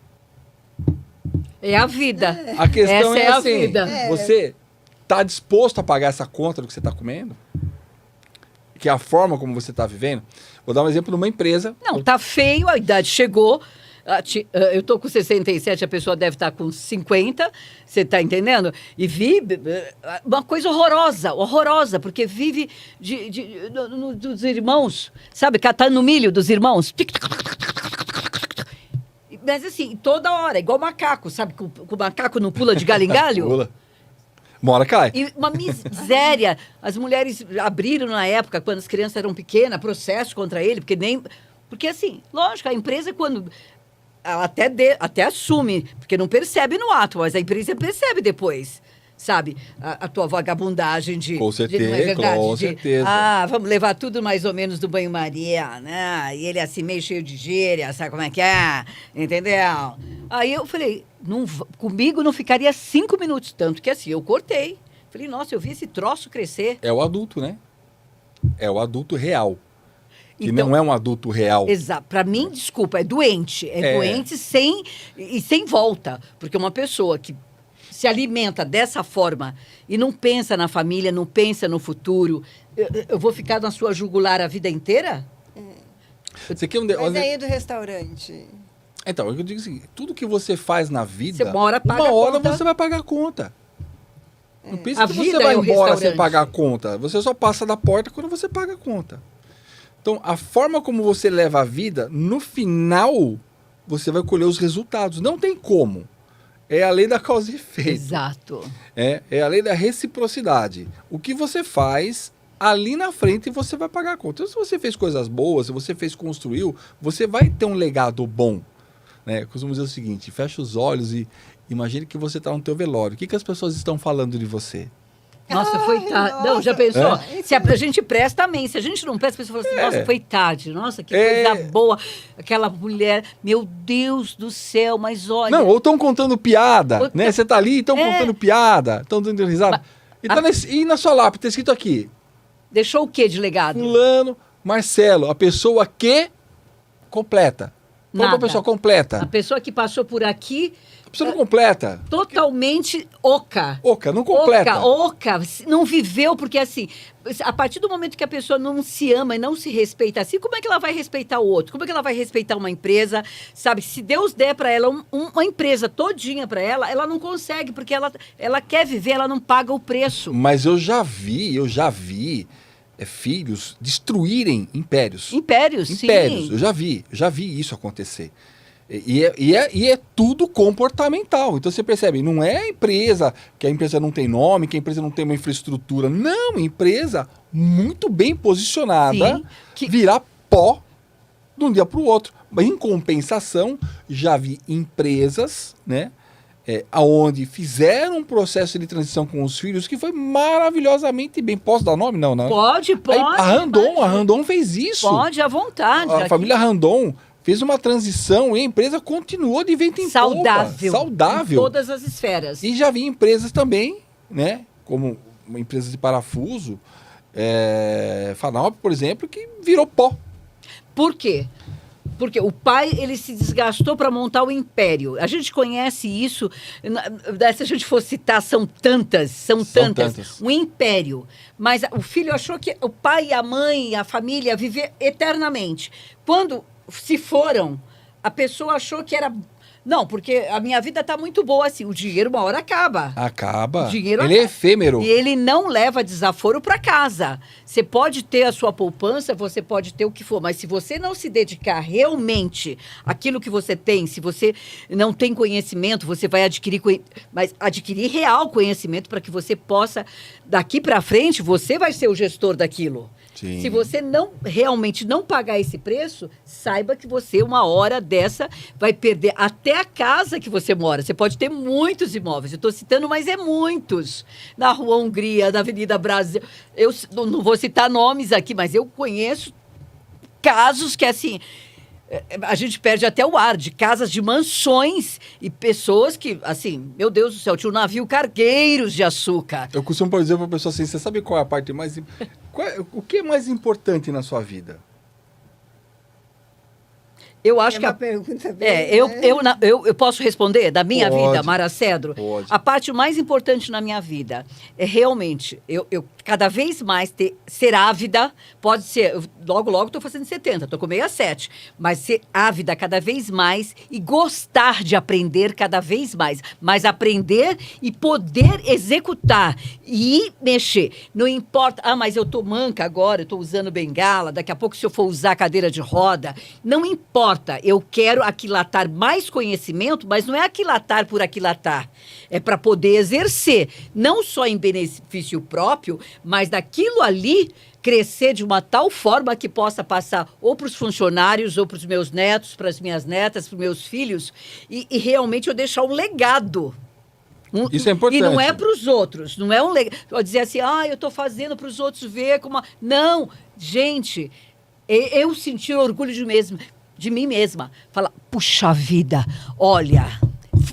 É a vida. A questão essa é assim, a vida. Você está disposto a pagar essa conta do que você está comendo? Que é a forma como você está vivendo? Vou dar um exemplo de uma empresa. Não, tá feio, a idade chegou. Eu tô com 67, a pessoa deve estar com 50, você tá entendendo? E vive uma coisa horrorosa, porque vive dos irmãos, sabe? Catando milho dos irmãos. Mas assim, toda hora, igual macaco, sabe? Que o macaco não pula de galho em galho. Pula. Uma hora cai. E uma miséria. As mulheres abriram na época, quando as crianças eram pequenas, processo contra ele, porque nem... Porque assim, lógico, a empresa quando... Ela até assume, porque não percebe no ato, mas a empresa percebe depois. Sabe? A tua vagabundagem de... Com certeza, não é verdade? com certeza. Vamos levar tudo mais ou menos do banho-maria, né? E ele assim, meio cheio de gíria, sabe como é que é? Entendeu? Aí eu falei, comigo não ficaria 5 minutos, tanto que assim, eu cortei. Falei, nossa, eu vi esse troço crescer. É o adulto, né? É o adulto real. Que Então, não é um adulto real. Exato. Para mim, desculpa, é doente. É doente sem volta. Porque uma pessoa que se alimenta dessa forma e não pensa na família, não pensa no futuro, eu vou ficar na sua jugular a vida inteira? Você quer Mas aí do restaurante... Então, eu digo assim, tudo que você faz na vida, Você uma hora paga a hora conta. você vai pagar a conta. Não pensa A que vida você vai é o embora restaurante. sem pagar a conta. Você só passa da porta quando você paga a conta. Então, a forma como você leva a vida, no final, você vai colher os resultados. Não tem como. É a lei da causa e efeito. Exato. É a lei da reciprocidade. O que você faz, ali na frente você vai pagar a conta. Então, se você fez coisas boas, se você construiu, você vai ter um legado bom. Né? Eu costumo dizer o seguinte, fecha os olhos e imagine que você está no teu velório. O que as pessoas estão falando de você? Nossa, foi tarde. nossa. Não, já pensou? Se a gente presta, amém. Se a gente não presta, a pessoa fala assim, nossa, foi tarde. Nossa, que coisa boa. Aquela mulher, meu Deus do céu, mas olha... Não, ou estão contando piada, né? Você tá ali e estão É. contando piada, estão dando risada. E na sua lápide, tá escrito aqui, Deixou o quê de legado? fulano, Marcelo, a pessoa que completa. Qual é a Nada. pessoa completa? A pessoa que passou por aqui, A pessoa não completa. totalmente oca. Oca, não completa. Oca, não viveu, porque assim, a partir do momento que a pessoa não se ama e não se respeita assim, como é que ela vai respeitar o outro? Como é que ela vai respeitar uma empresa? Sabe, se Deus der para ela uma empresa todinha para ela não consegue, porque ela quer viver, ela não paga o preço. Mas eu já vi filhos destruírem impérios. Impérios, Impérios, sim. eu já vi isso acontecer. E é tudo comportamental. Então você percebe, não é a empresa, que a empresa não tem nome, que a empresa não tem uma infraestrutura. Não, empresa muito bem posicionada, Sim, virar pó de um dia para o outro. Mas em compensação, já vi empresas, né? Onde fizeram um processo de transição com os filhos que foi maravilhosamente bem. Posso dar nome? Não, não. Pode. A Randon fez isso. Pode, à vontade. A família Randon fez uma transição e a empresa continuou de vento em saudável. popa. Saudável. Em todas as esferas. E já vi empresas também, né? Como uma empresa de parafuso, Fanalp, por exemplo, que virou pó. Por quê? Porque o pai, ele se desgastou para montar o império. A gente conhece isso, se a gente for citar, são tantas. Um império. Mas o filho achou que o pai, a mãe, a família viver eternamente. Quando se foram, a pessoa achou que era... Não, porque a minha vida está muito boa assim. O dinheiro uma hora acaba. Acaba. O dinheiro Ele é efêmero. E ele não leva desaforo para casa. Você pode ter a sua poupança, você pode ter o que for, mas se você não se dedicar realmente àquilo que você tem, se você não tem conhecimento, você vai adquirir real conhecimento para que você possa, daqui para frente, você vai ser o gestor daquilo. Sim. Se você realmente não pagar esse preço, saiba que você, uma hora dessa, vai perder até a casa que você mora. Você pode ter muitos imóveis. Eu estou citando, mas é muitos. Na Rua Hungria, na Avenida Brasil. Eu não vou citar nomes aqui, mas eu conheço casos que, assim... A gente perde até o ar de casas, de mansões e pessoas que, assim, meu Deus do céu, tinha um navio cargueiros de açúcar. Eu costumo dizer para a pessoa assim, você sabe qual é a parte mais... o que é mais importante na sua vida? Eu acho que uma pergunta bem, eu posso responder da minha Pode. vida, Mara Cedro? Pode. A parte mais importante na minha vida é realmente eu cada vez mais ser ávida, pode ser, logo estou fazendo 70, estou com 67, mas ser ávida cada vez mais e gostar de aprender cada vez mais, mas aprender e poder executar e mexer. Não importa, mas eu estou manca agora, eu estou usando bengala, daqui a pouco se eu for usar cadeira de roda, não importa. importa, eu quero aquilatar mais conhecimento, mas não é aquilatar por aquilatar. É para poder exercer, não só em benefício próprio, mas daquilo ali crescer de uma tal forma que possa passar ou para os funcionários, ou para os meus netos, para as minhas netas, para os meus filhos, e realmente eu deixar um legado. Isso é importante. E não é para os outros, não é um legado. Dizer assim, eu estou fazendo para os outros ver como... Não, gente, eu senti orgulho de mim mesma. Falar, puxa vida, olha...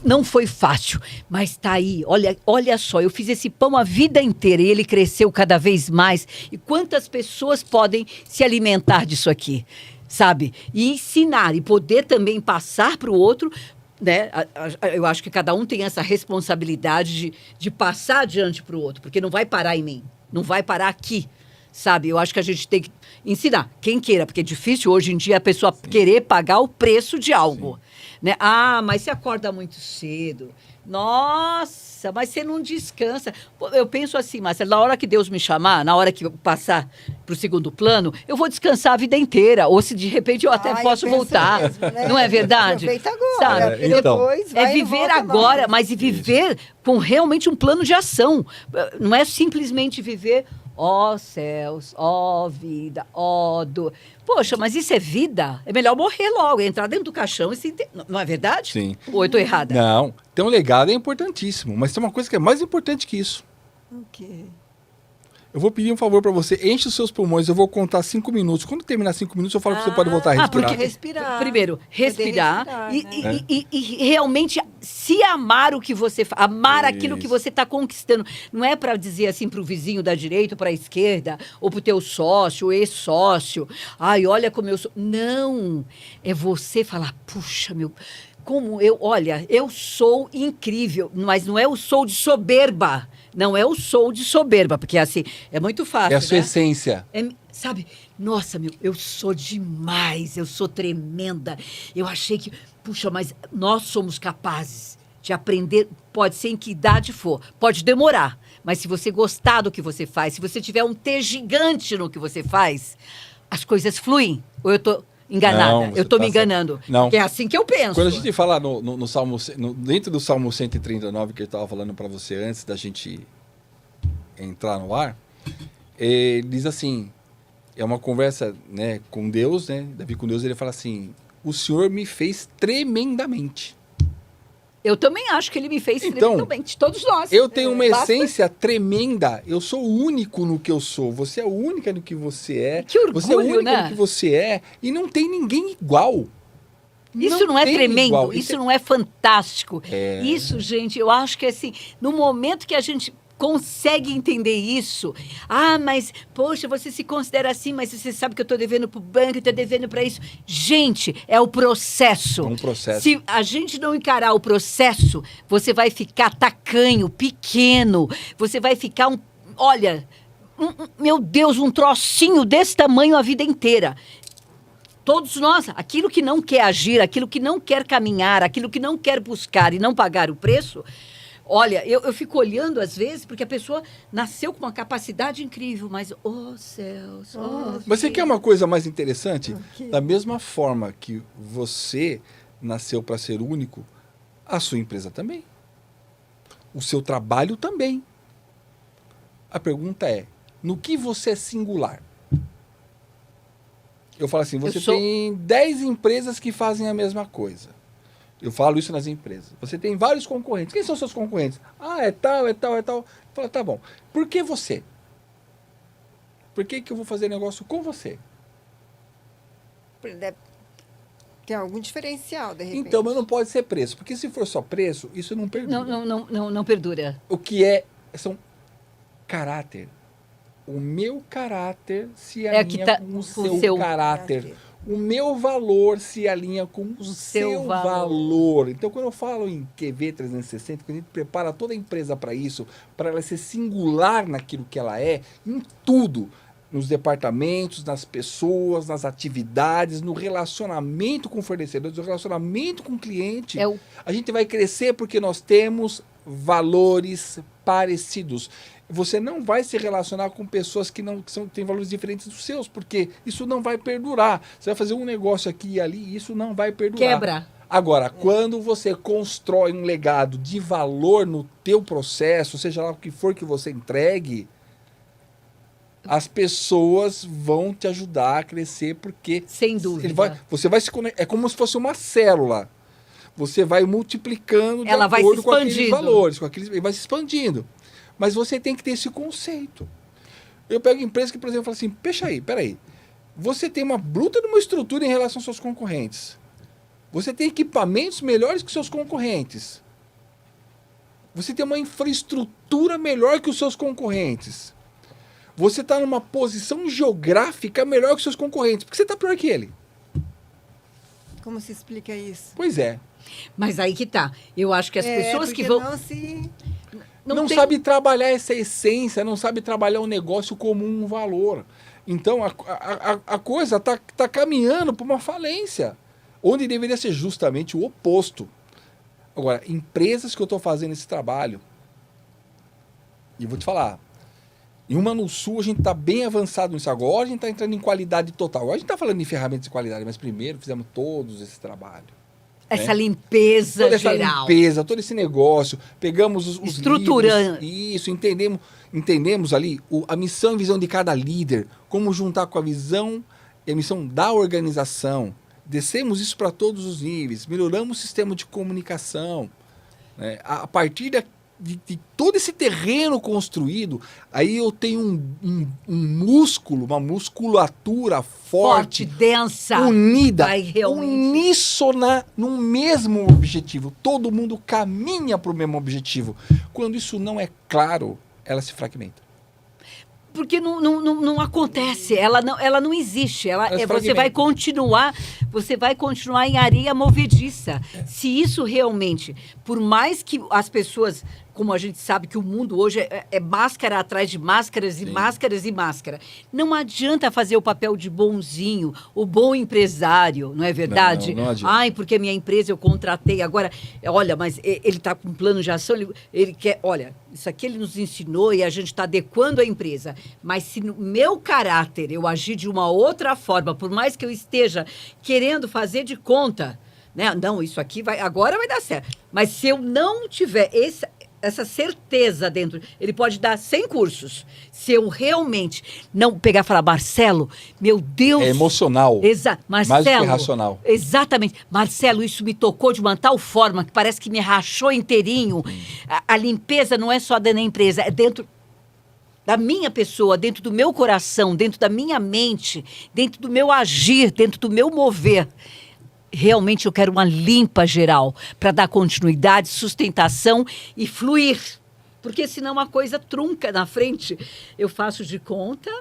Não foi fácil, mas está aí. Olha só, eu fiz esse pão a vida inteira e ele cresceu cada vez mais. E quantas pessoas podem se alimentar disso aqui, sabe? E ensinar e poder também passar para o outro, né? Eu acho que cada um tem essa responsabilidade de passar adiante para o outro, porque não vai parar em mim, não vai parar aqui, sabe? Eu acho que a gente tem que ensinar, quem queira, porque é difícil hoje em dia a pessoa querer pagar o preço de algo. Né? Mas você acorda muito cedo. Nossa, mas você não descansa. Eu penso assim, Márcia, na hora que Deus me chamar, na hora que eu passar para o segundo plano, eu vou descansar a vida inteira. Ou se de repente eu até posso voltar. Mesmo, né? Não é verdade? Aproveita agora. Sabe? Então, depois vai viver agora, mas viver com realmente um plano de ação. Não é simplesmente viver... Ó céus, ó vida, ó dor. Poxa, mas isso é vida? É melhor morrer logo, entrar dentro do caixão e se... Não é verdade? Sim. Ou eu estou errada? Não, ter um legado é importantíssimo, mas tem uma coisa que é mais importante que isso. O quê? Eu vou pedir um favor para você, enche os seus pulmões, eu vou contar 5 minutos. Quando terminar 5 minutos, eu falo que você pode voltar a respirar. Porque respirar. Primeiro, respirar né? e realmente se amar o que você faz, amar aquilo que você está conquistando. Não é para dizer assim para o vizinho da direita ou para a esquerda, ou para o teu sócio, ou ex-sócio. Ai, olha como eu sou. Não, é você falar, puxa, eu sou incrível, mas não é o sou de soberba. Não é o sou de soberba, porque assim, é muito fácil, é a sua né? essência. Sabe? Nossa, eu sou demais, eu sou tremenda. Eu achei que, puxa, mas nós somos capazes de aprender, pode ser em que idade for, pode demorar, mas se você gostar do que você faz, se você tiver um T gigante no que você faz, as coisas fluem. Ou eu tô enganada? Não, eu tô me enganando. Não. Porque é assim que eu penso. Quando a gente fala no Salmo, dentro do Salmo 139, que eu estava falando para você antes da gente entrar no ar, diz assim, é uma conversa, né, com Deus, né? Davi com Deus, ele fala assim, o Senhor me fez tremendamente. Eu também acho que ele me fez tremendamente, todos nós. Eu tenho uma essência tremenda, eu sou único no que eu sou, você é única no que você é, que orgulho, você é única né? no que você é, e não tem ninguém igual. Isso não é tremendo, igual. Isso não é fantástico. É. Isso, gente, eu acho que assim, no momento que a gente consegue entender isso, mas, poxa, você se considera assim, mas você sabe que eu estou devendo para o banco, estou devendo para isso. Gente, é o processo. É um processo. Se a gente não encarar o processo, você vai ficar tacanho, pequeno, você vai ficar meu Deus, um trocinho desse tamanho a vida inteira. Todos nós, aquilo que não quer agir, aquilo que não quer caminhar, aquilo que não quer buscar e não pagar o preço, olha, eu fico olhando às vezes, porque a pessoa nasceu com uma capacidade incrível, mas, céus, Mas você quer uma coisa mais interessante? Da mesma forma que você nasceu para ser único, a sua empresa também. O seu trabalho também. A pergunta é, no que você é singular? Eu falo assim, você tem 10 empresas que fazem a mesma coisa. Eu falo isso nas empresas. Você tem vários concorrentes. Quem são seus concorrentes? É tal, é tal, é tal. Fala, tá bom. Por que você? Por que eu vou fazer negócio com você? Tem algum diferencial, de repente. Então, mas não pode ser preço. Porque se for só preço, isso não perdura. Não perdura. O que são caráter. O meu caráter se alinha com o seu caráter. O meu valor se alinha com o seu valor. Então, quando eu falo em QV 360, quando a gente prepara toda a empresa para isso, para ela ser singular naquilo que ela é, em tudo, nos departamentos, nas pessoas, nas atividades, no relacionamento com fornecedores, no relacionamento com o cliente, a gente vai crescer porque nós temos valores parecidos. Você não vai se relacionar com pessoas que têm valores diferentes dos seus, porque isso não vai perdurar. Você vai fazer um negócio aqui e ali e isso não vai perdurar. Quebra. Agora, quando você constrói um legado de valor no teu processo, seja lá o que for que você entregue, as pessoas vão te ajudar a crescer, porque Sem dúvida. você vai se conectar. É como se fosse uma célula. Você vai multiplicando de Ela vai acordo se com aqueles expandindo. valores, e vai se expandindo. Mas você tem que ter esse conceito. Eu pego empresas que, por exemplo, falam assim, peraí. Você tem uma bruta de uma estrutura em relação aos seus concorrentes. Você tem equipamentos melhores que os seus concorrentes. Você tem uma infraestrutura melhor que os seus concorrentes. Você está numa posição geográfica melhor que os seus concorrentes. Porque você está pior que ele. Como se explica isso? Pois é. Mas aí que tá. Eu acho que as pessoas que porque vão... Não tem- sabe trabalhar essa essência, não sabe trabalhar o negócio como um valor. Então, a coisa está caminhando para uma falência, onde deveria ser justamente o oposto. Agora, empresas que eu estou fazendo esse trabalho, e vou te falar, em uma no Sul a gente está bem avançado nisso agora, a gente está entrando em qualidade total. Agora a gente está falando em ferramentas de qualidade, mas primeiro fizemos todos esse trabalho. Essa limpeza Toda essa geral. limpeza, todo esse negócio, pegamos os Estruturando. livros, isso, entendemos ali a missão e visão de cada líder, como juntar com a visão e a missão da organização. Descemos isso para todos os níveis, melhoramos o sistema de comunicação. Né? A partir de todo esse terreno construído, aí eu tenho um músculo, uma musculatura forte, densa. unida, Vai realmente. uníssona no mesmo objetivo. Todo mundo caminha para o mesmo objetivo. Quando isso não é claro, ela se fragmenta. Porque não acontece, ela não existe. Você vai continuar em areia movediça. Se isso realmente, por mais que as pessoas, como a gente sabe que o mundo hoje é máscara atrás de máscaras e Sim. máscaras e máscara, não adianta fazer o papel de bonzinho, o bom empresário, não é verdade? Não adianta. Ai, porque minha empresa eu contratei. Agora, olha, mas ele está com um plano de ação, ele quer, olha, isso aqui ele nos ensinou e a gente está adequando a empresa. Mas se no meu caráter eu agir de uma outra forma, por mais que eu esteja querendo fazer de conta, né? Não, isso aqui agora vai dar certo. Mas se eu não tiver essa certeza dentro, ele pode dar 100 cursos. Se eu realmente não pegar e falar, Marcelo, meu Deus... É emocional. Exato. Marcelo, mais do que racional. Exatamente. Marcelo, isso me tocou de uma tal forma que parece que me rachou inteirinho. A limpeza não é só dentro da empresa, é dentro da minha pessoa, dentro do meu coração, dentro da minha mente, dentro do meu agir, dentro do meu mover. Realmente eu quero uma limpa geral para dar continuidade, sustentação e fluir. Porque senão a coisa trunca na frente. Eu faço de conta...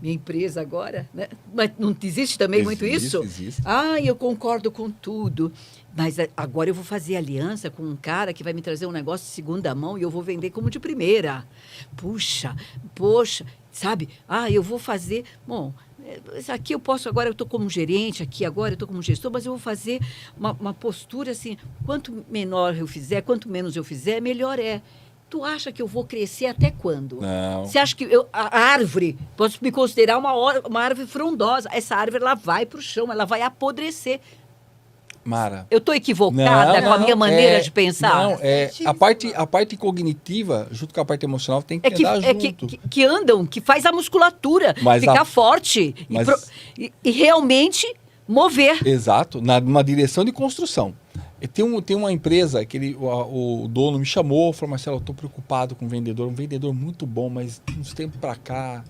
minha empresa agora, né? Mas não existe também muito isso? Existe. Eu concordo com tudo. Mas agora eu vou fazer aliança com um cara que vai me trazer um negócio de segunda mão e eu vou vender como de primeira. Poxa, sabe? Eu vou fazer... Bom, aqui eu posso, agora eu estou como gerente, aqui agora eu estou como gestor, mas eu vou fazer uma postura assim, quanto menor eu fizer, quanto menos eu fizer, melhor é. Tu acha que eu vou crescer até quando? Não. Você acha que a árvore, posso me considerar uma árvore frondosa, essa árvore ela vai para o chão, ela vai apodrecer. Mara. Eu estou equivocada com a minha maneira de pensar? Não, a parte cognitiva, junto com a parte emocional, tem que andar junto. Que andam, que faz a musculatura Mas ficar forte e realmente mover. Exato, numa direção de construção. Tem uma empresa que o dono me chamou, falou, Marcelo, eu estou preocupado com o vendedor, um vendedor muito bom, mas de uns tempos para cá,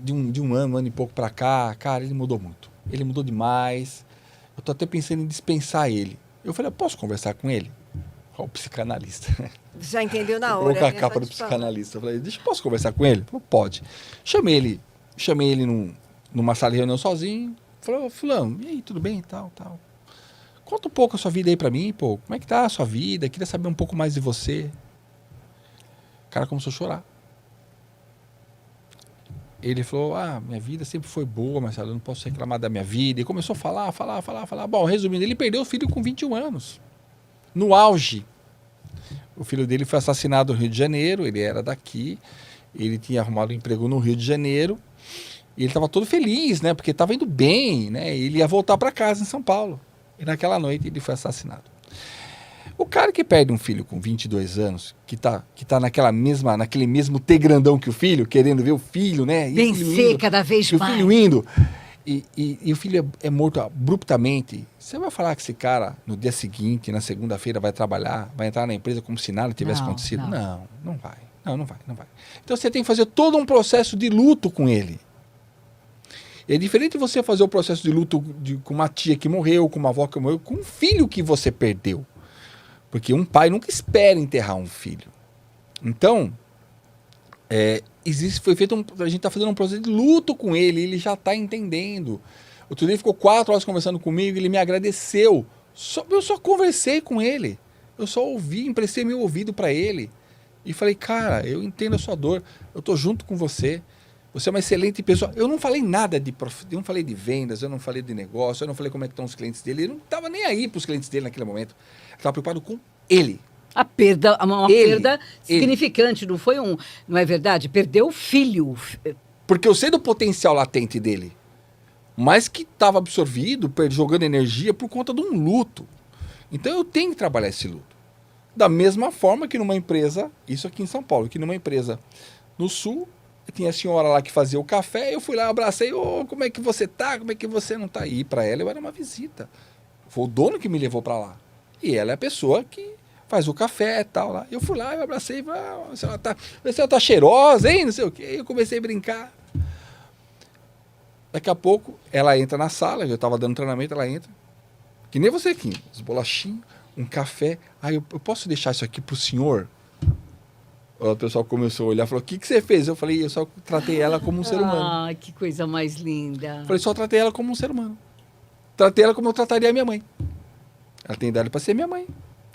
de um ano e pouco para cá, cara, ele mudou muito. Ele mudou demais. Eu estou até pensando em dispensar ele. Eu falei, posso conversar com ele? O psicanalista. Já entendeu na Vou hora. colocar a né? capa Só do te falar. psicanalista. Eu falei, posso conversar com ele? Ele falou, pode. Chamei ele numa sala de reunião sozinho. Falei, fulano, e aí, tudo bem? Tal. Conta um pouco a sua vida aí pra mim, pô. Como é que tá a sua vida? Queria saber um pouco mais de você. O cara começou a chorar. Ele falou, minha vida sempre foi boa, Marcelo, eu não posso reclamar da minha vida. E começou a falar. Bom, resumindo, ele perdeu o filho com 21 anos. No auge. O filho dele foi assassinado no Rio de Janeiro, ele era daqui, ele tinha arrumado um emprego no Rio de Janeiro, e ele estava todo feliz, né? Porque estava indo bem, né? Ele ia voltar para casa em São Paulo. E naquela noite ele foi assassinado. O cara que perde um filho com 22 anos, que tá naquele mesmo T grandão que o filho, querendo ver o filho, né? E Vencer cada vez o mais. filho indo, e o filho é morto abruptamente. Você vai falar que esse cara, no dia seguinte, na segunda-feira, vai trabalhar, vai entrar na empresa como se nada tivesse acontecido? Não vai. Não vai. Então você tem que fazer todo um processo de luto com ele. É diferente você fazer o processo de luto com uma tia que morreu, com uma avó que morreu, com um filho que você perdeu. Porque um pai nunca espera enterrar um filho. Então, a gente está fazendo um processo de luto com ele já está entendendo. Outro dia ele ficou 4 horas conversando comigo, ele me agradeceu. Eu só conversei com ele. Eu só ouvi, emprestei meu ouvido para ele. E falei, cara, eu entendo a sua dor, eu estou junto com você. Você é uma excelente pessoa. Eu não falei nada eu não falei de vendas, eu não falei de negócio, eu não falei como é que estão os clientes dele. Ele não estava nem aí para os clientes dele naquele momento. Ele estava preocupado com ele. A perda, uma perda significante, não é verdade? Perdeu o filho. Porque eu sei do potencial latente dele, mas que estava absorvido, jogando energia por conta de um luto. Então eu tenho que trabalhar esse luto. Da mesma forma que numa empresa, isso aqui em São Paulo, que numa empresa no Sul, tinha a senhora lá que fazia o café, eu fui lá, abracei, como é que você tá? Como é que você não tá aí? Para ela eu era uma visita. Foi o dono que me levou para lá. E ela é a pessoa que faz o café e tal lá. Eu fui lá, eu abracei, a senhora tá cheirosa, hein? Não sei o quê. Eu comecei a brincar. Daqui a pouco, ela entra na sala, eu estava dando treinamento, ela entra. Que nem você aqui, os bolachinhos, um café. Eu posso deixar isso aqui pro senhor? O pessoal começou a olhar e falou, o que você fez? Eu falei, eu só tratei ela como um ser humano. Ah, que coisa mais linda. Eu falei, só tratei ela como um ser humano. Tratei ela como eu trataria a minha mãe. Ela tem idade para ser minha mãe.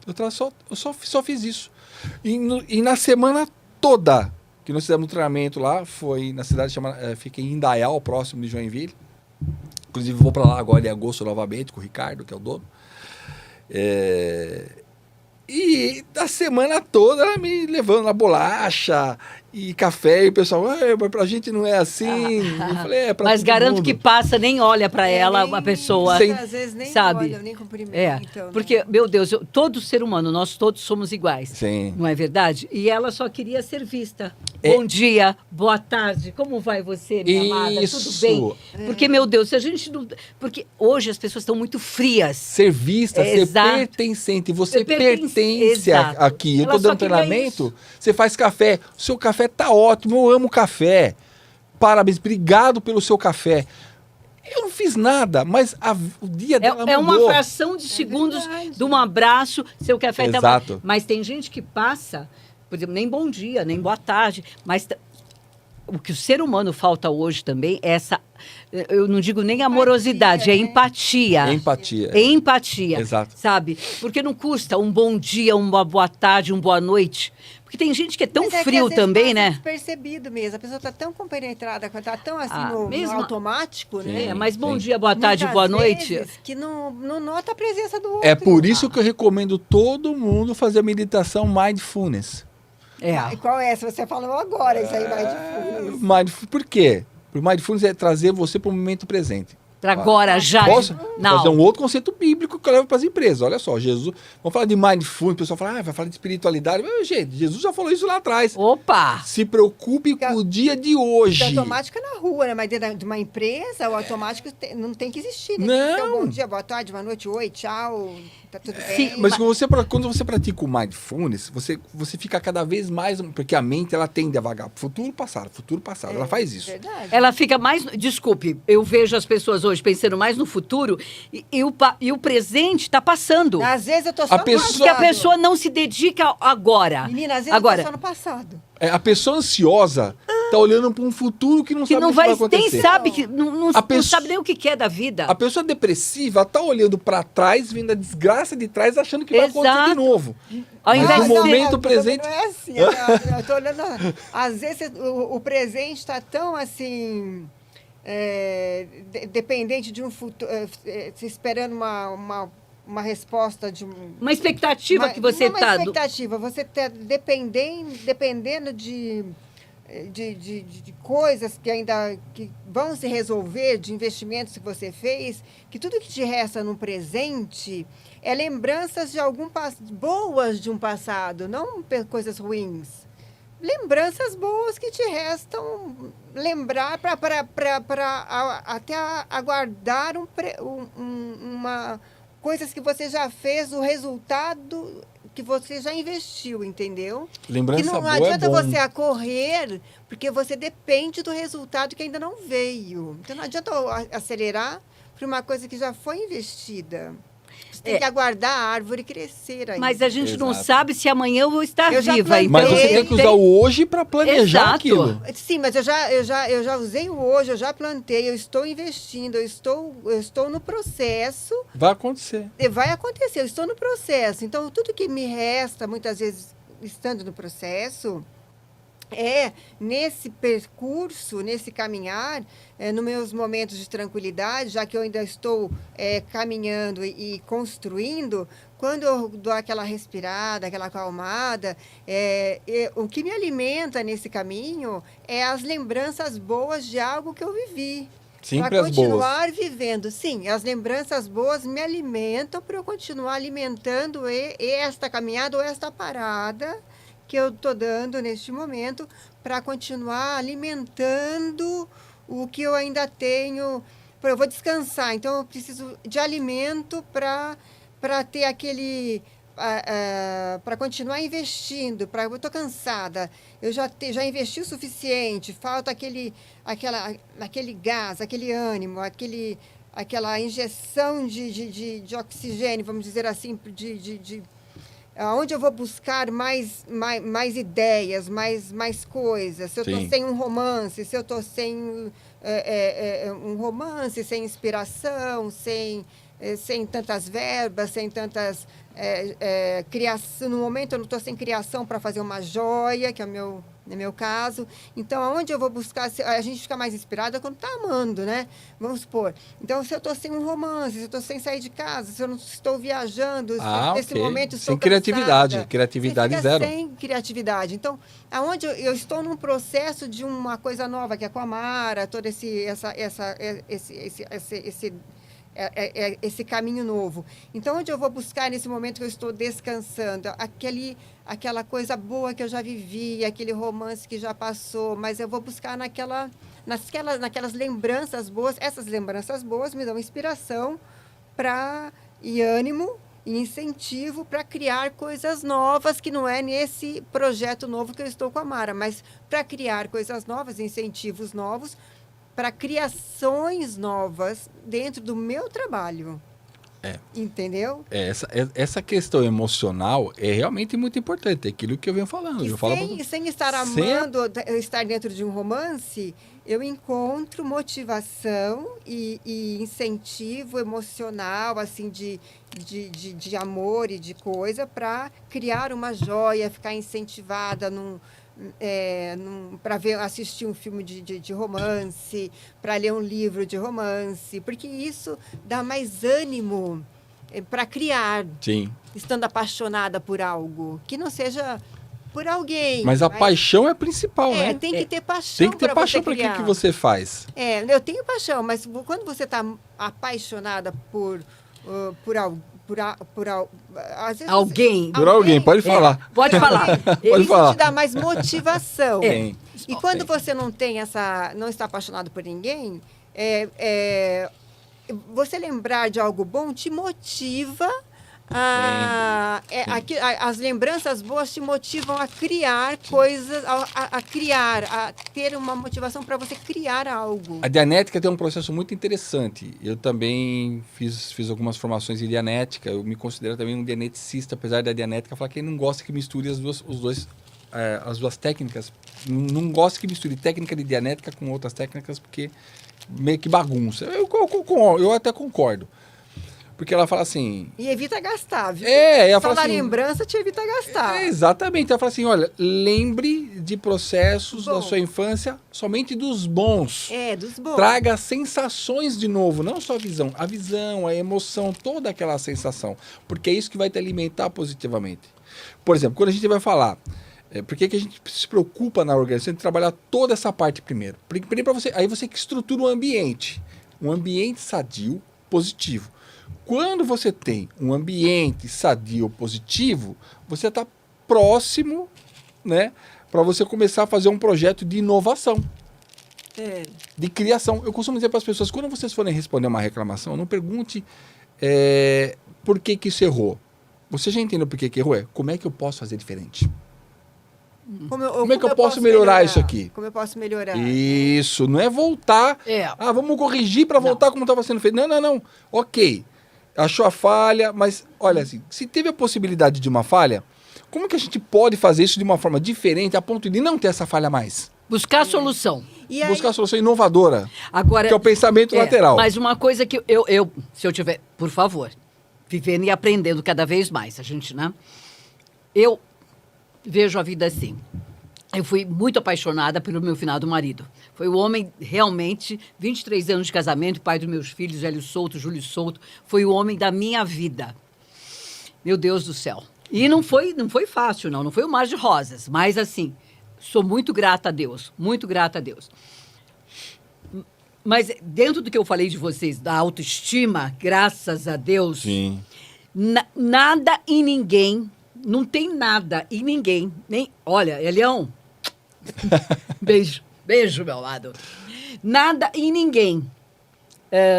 Eu só fiz isso. E na semana toda que nós fizemos um treinamento lá, foi na cidade chamada, fiquei em Indaial, próximo de Joinville. Inclusive vou para lá agora em agosto novamente com o Ricardo, que é o dono. E da semana toda ela me levando na bolacha e café, e o pessoal, mas pra gente não é assim. Eu falei, pra mas todo garanto mundo. que passa, nem olha para ela, uma pessoa. Às vezes nem sabe? olha, nem cumprimenta. Porque, meu Deus, todo ser humano, nós todos somos iguais. Sim. Não é verdade? E ela só queria ser vista. Bom dia, boa tarde, como vai você, minha amada? Tudo bem? Porque, meu Deus, se a gente não... Porque hoje as pessoas estão muito frias. Ser vista, ser Exato. pertencente. Você Pertence, pertence exato. aqui. Eu Ela estou só dando queria treinamento, isso. você faz café. O seu café tá ótimo, eu amo café. Parabéns, obrigado pelo seu café. Eu não fiz nada, mas o dia dela mudou. É uma fração de segundos de um abraço, seu café tá Exato. bom. Mas tem gente que passa, por exemplo, nem bom dia, nem boa tarde, mas o que o ser humano falta hoje também é essa, eu não digo nem amorosidade, é empatia. Empatia. É empatia. Exato. Sabe? Porque não custa um bom dia, uma boa tarde, uma boa noite. Porque tem gente que é tão Mas frio às vezes também, passa né? despercebido mesmo. A pessoa está tão compenetrada, está tão assim no mesmo- automático, né? É, mas bom Sim. dia, boa tarde, Muitas boa noite. vezes que não nota a presença do outro. É por isso que eu recomendo todo mundo fazer a meditação mindfulness. E qual é essa? Você falou agora, isso aí vai de fundo. Por quê? O mindfulness é trazer você para o momento presente. Pra agora, já. Posso Não. fazer um outro conceito bíblico que eu levo para as empresas. Olha só, Jesus... Vamos falar de mindfulness, o pessoal fala, vai falar de espiritualidade. Mas, gente, Jesus já falou isso lá atrás. Opa! Se preocupe com o dia de hoje. O automático é na rua, né? Mas dentro de uma empresa, o automático não tem que existir. Né? Não. Então, bom dia, boa tarde, boa noite, oi, tchau, tá tudo bem. Sim, Mas quando você pratica o mindfulness, você fica cada vez mais... Porque a mente, ela tende a vagar futuro, passado. Ela faz isso. Verdade. Ela fica mais. Desculpe, eu vejo as pessoas hoje pensando mais no futuro e o presente está passando. Às vezes eu tô só no Porque a pessoa não se dedica agora. Menina, às vezes Agora, eu tô só no passado. A pessoa ansiosa tá olhando para um futuro que não que sabe não o que vai vai, acontecer. nem sabe que não A pessoa- sabe nem o que quer da vida. A pessoa depressiva tá olhando para trás, vendo a desgraça de trás, achando que vai acontecer de Exato. novo. Ao Mas invés no de momento não, presente... Não é assim. Eu tô olhando. Às vezes o presente está tão assim. Dependente de um futuro. Se esperando uma resposta de Uma expectativa que você uma está... expectativa. Você está dependendo de coisas que ainda que vão se resolver, de investimentos que você fez, que tudo que te resta no presente é lembranças de boas de um passado, não coisas ruins. Lembranças boas que te restam lembrar para até aguardar coisas que você já fez, o resultado que você já investiu, entendeu? Lembrança que não boa adianta é bom. você correr, porque você depende do resultado que ainda não veio. Então não adianta acelerar para uma coisa que já foi investida. Você tem que aguardar a árvore crescer ainda. Mas a gente não Exato. sabe se amanhã eu vou estar Eu já viva. plantei. Mas você tem que usar o hoje para planejar Exato. aquilo. Sim, mas eu já usei o hoje, eu já plantei, eu estou investindo, eu estou no processo. Vai acontecer. E vai acontecer, eu estou no processo. Então, tudo que me resta, muitas vezes, estando no processo, é nesse percurso, nesse caminhar, nos meus momentos de tranquilidade, já que eu ainda estou caminhando e construindo, quando eu dou aquela respirada, aquela acalmada, o que me alimenta nesse caminho é as lembranças boas de algo que eu vivi. Sempre Para as boas. continuar vivendo. Sim, as lembranças boas me alimentam para eu continuar alimentando esta caminhada ou esta parada que eu estou dando neste momento para continuar alimentando o que eu ainda tenho. Eu vou descansar, então eu preciso de alimento para ter aquele... para continuar investindo. Eu estou cansada, eu já investi o suficiente, falta aquele gás, aquele ânimo, aquela injeção de oxigênio, vamos dizer assim, onde eu vou buscar mais ideias, mais coisas. Se eu estou sem um romance, se eu estou sem um romance, sem inspiração, sem tantas verbas, sem tantas criação. No momento eu não estou sem criação para fazer uma joia, que é no meu caso. Então, aonde eu vou buscar? A gente fica mais inspirada quando está amando, né? Vamos supor. Então, se eu estou sem um romance, se eu estou sem sair de casa, se eu não estou viajando, nesse momento estou sem criatividade. cansada, Criatividade você fica zero. sem criatividade. Então, aonde eu estou num processo de uma coisa nova, que é com a Mara, todo esse caminho novo. Então, onde eu vou buscar nesse momento que eu estou descansando? Aquela coisa boa que eu já vivi, aquele romance que já passou, mas eu vou buscar naquelas lembranças boas. Essas lembranças boas me dão inspiração e ânimo e incentivo para criar coisas novas, que não é nesse projeto novo que eu estou com a Mara, mas para criar coisas novas, incentivos novos, para criações novas dentro do meu trabalho. Entendeu? Essa questão emocional é realmente muito importante. É aquilo que eu venho falando. Sem estar amando, estar dentro de um romance, eu encontro motivação e incentivo emocional, assim, de amor e de coisa, para criar uma joia, ficar incentivada para assistir um filme de romance, para ler um livro de romance, porque isso dá mais ânimo para criar. Sim. Estando apaixonada por algo, que não seja por alguém. Mas a paixão é a principal, né? Tem que ter paixão. Tem que ter paixão para aquilo que você faz. Eu tenho paixão, mas quando você está apaixonada por algo, às vezes alguém. Por alguém, pode falar. Pode falar. Isso te dá mais motivação. E quando você não está apaixonado por ninguém, você lembrar de algo bom te motiva. As lembranças boas te motivam a criar coisas, a ter uma motivação para você criar algo. A Dianética tem um processo muito interessante. Eu também fiz algumas formações em Dianética. Eu me considero também um dianeticista, apesar da Dianética falar que quem não gosta que misture as duas técnicas. Não gosta que misture técnica de Dianética com outras técnicas, porque meio que bagunça. Eu até concordo. Porque ela fala assim... E evita gastar, viu? Ela Só fala na assim... lembrança te evita gastar. Exatamente. Ela fala assim, olha, lembre de processos da Bom. sua infância somente dos bons. Dos bons. Traga sensações de novo, não só a visão, a emoção, toda aquela sensação. Porque é isso que vai te alimentar positivamente. Por exemplo, quando a gente vai falar, por que a gente se preocupa na organização de trabalhar toda essa parte primeiro? Primeiro para você, aí você que estrutura um ambiente sadio, positivo. Quando você tem um ambiente sadio, positivo, você está próximo, né, para você começar a fazer um projeto de inovação. De criação. Eu costumo dizer para as pessoas, quando vocês forem responder uma reclamação, não pergunte por que isso errou. Você já entendeu por que errou? Como é que eu posso fazer diferente? Como é que eu posso melhorar isso aqui? Como eu posso melhorar? Isso, não é voltar. Vamos corrigir para voltar como estava sendo feito. Não. Ok, achou a falha, mas olha assim, se teve a possibilidade de uma falha, como que a gente pode fazer isso de uma forma diferente a ponto de não ter essa falha mais? Buscar a solução. E aí, Buscar a solução inovadora, Agora, que é o pensamento lateral. Mas uma coisa que eu, se eu tiver, por favor, vivendo e aprendendo cada vez mais, a gente, né? Eu vejo a vida assim. Eu fui muito apaixonada pelo meu finado marido. Foi o homem, realmente, 23 anos de casamento, pai dos meus filhos, Hélio Souto, Júlio Souto. Foi o homem da minha vida. Meu Deus do céu. E não foi fácil, não foi um mar de rosas. Mas, assim, sou muito grata a Deus. Muito grata a Deus. Mas, dentro do que eu falei de vocês, da autoestima, graças a Deus... Sim. Nada e ninguém... Não tem nada e ninguém, nem... Olha, Elião, beijo, meu lado. Nada e ninguém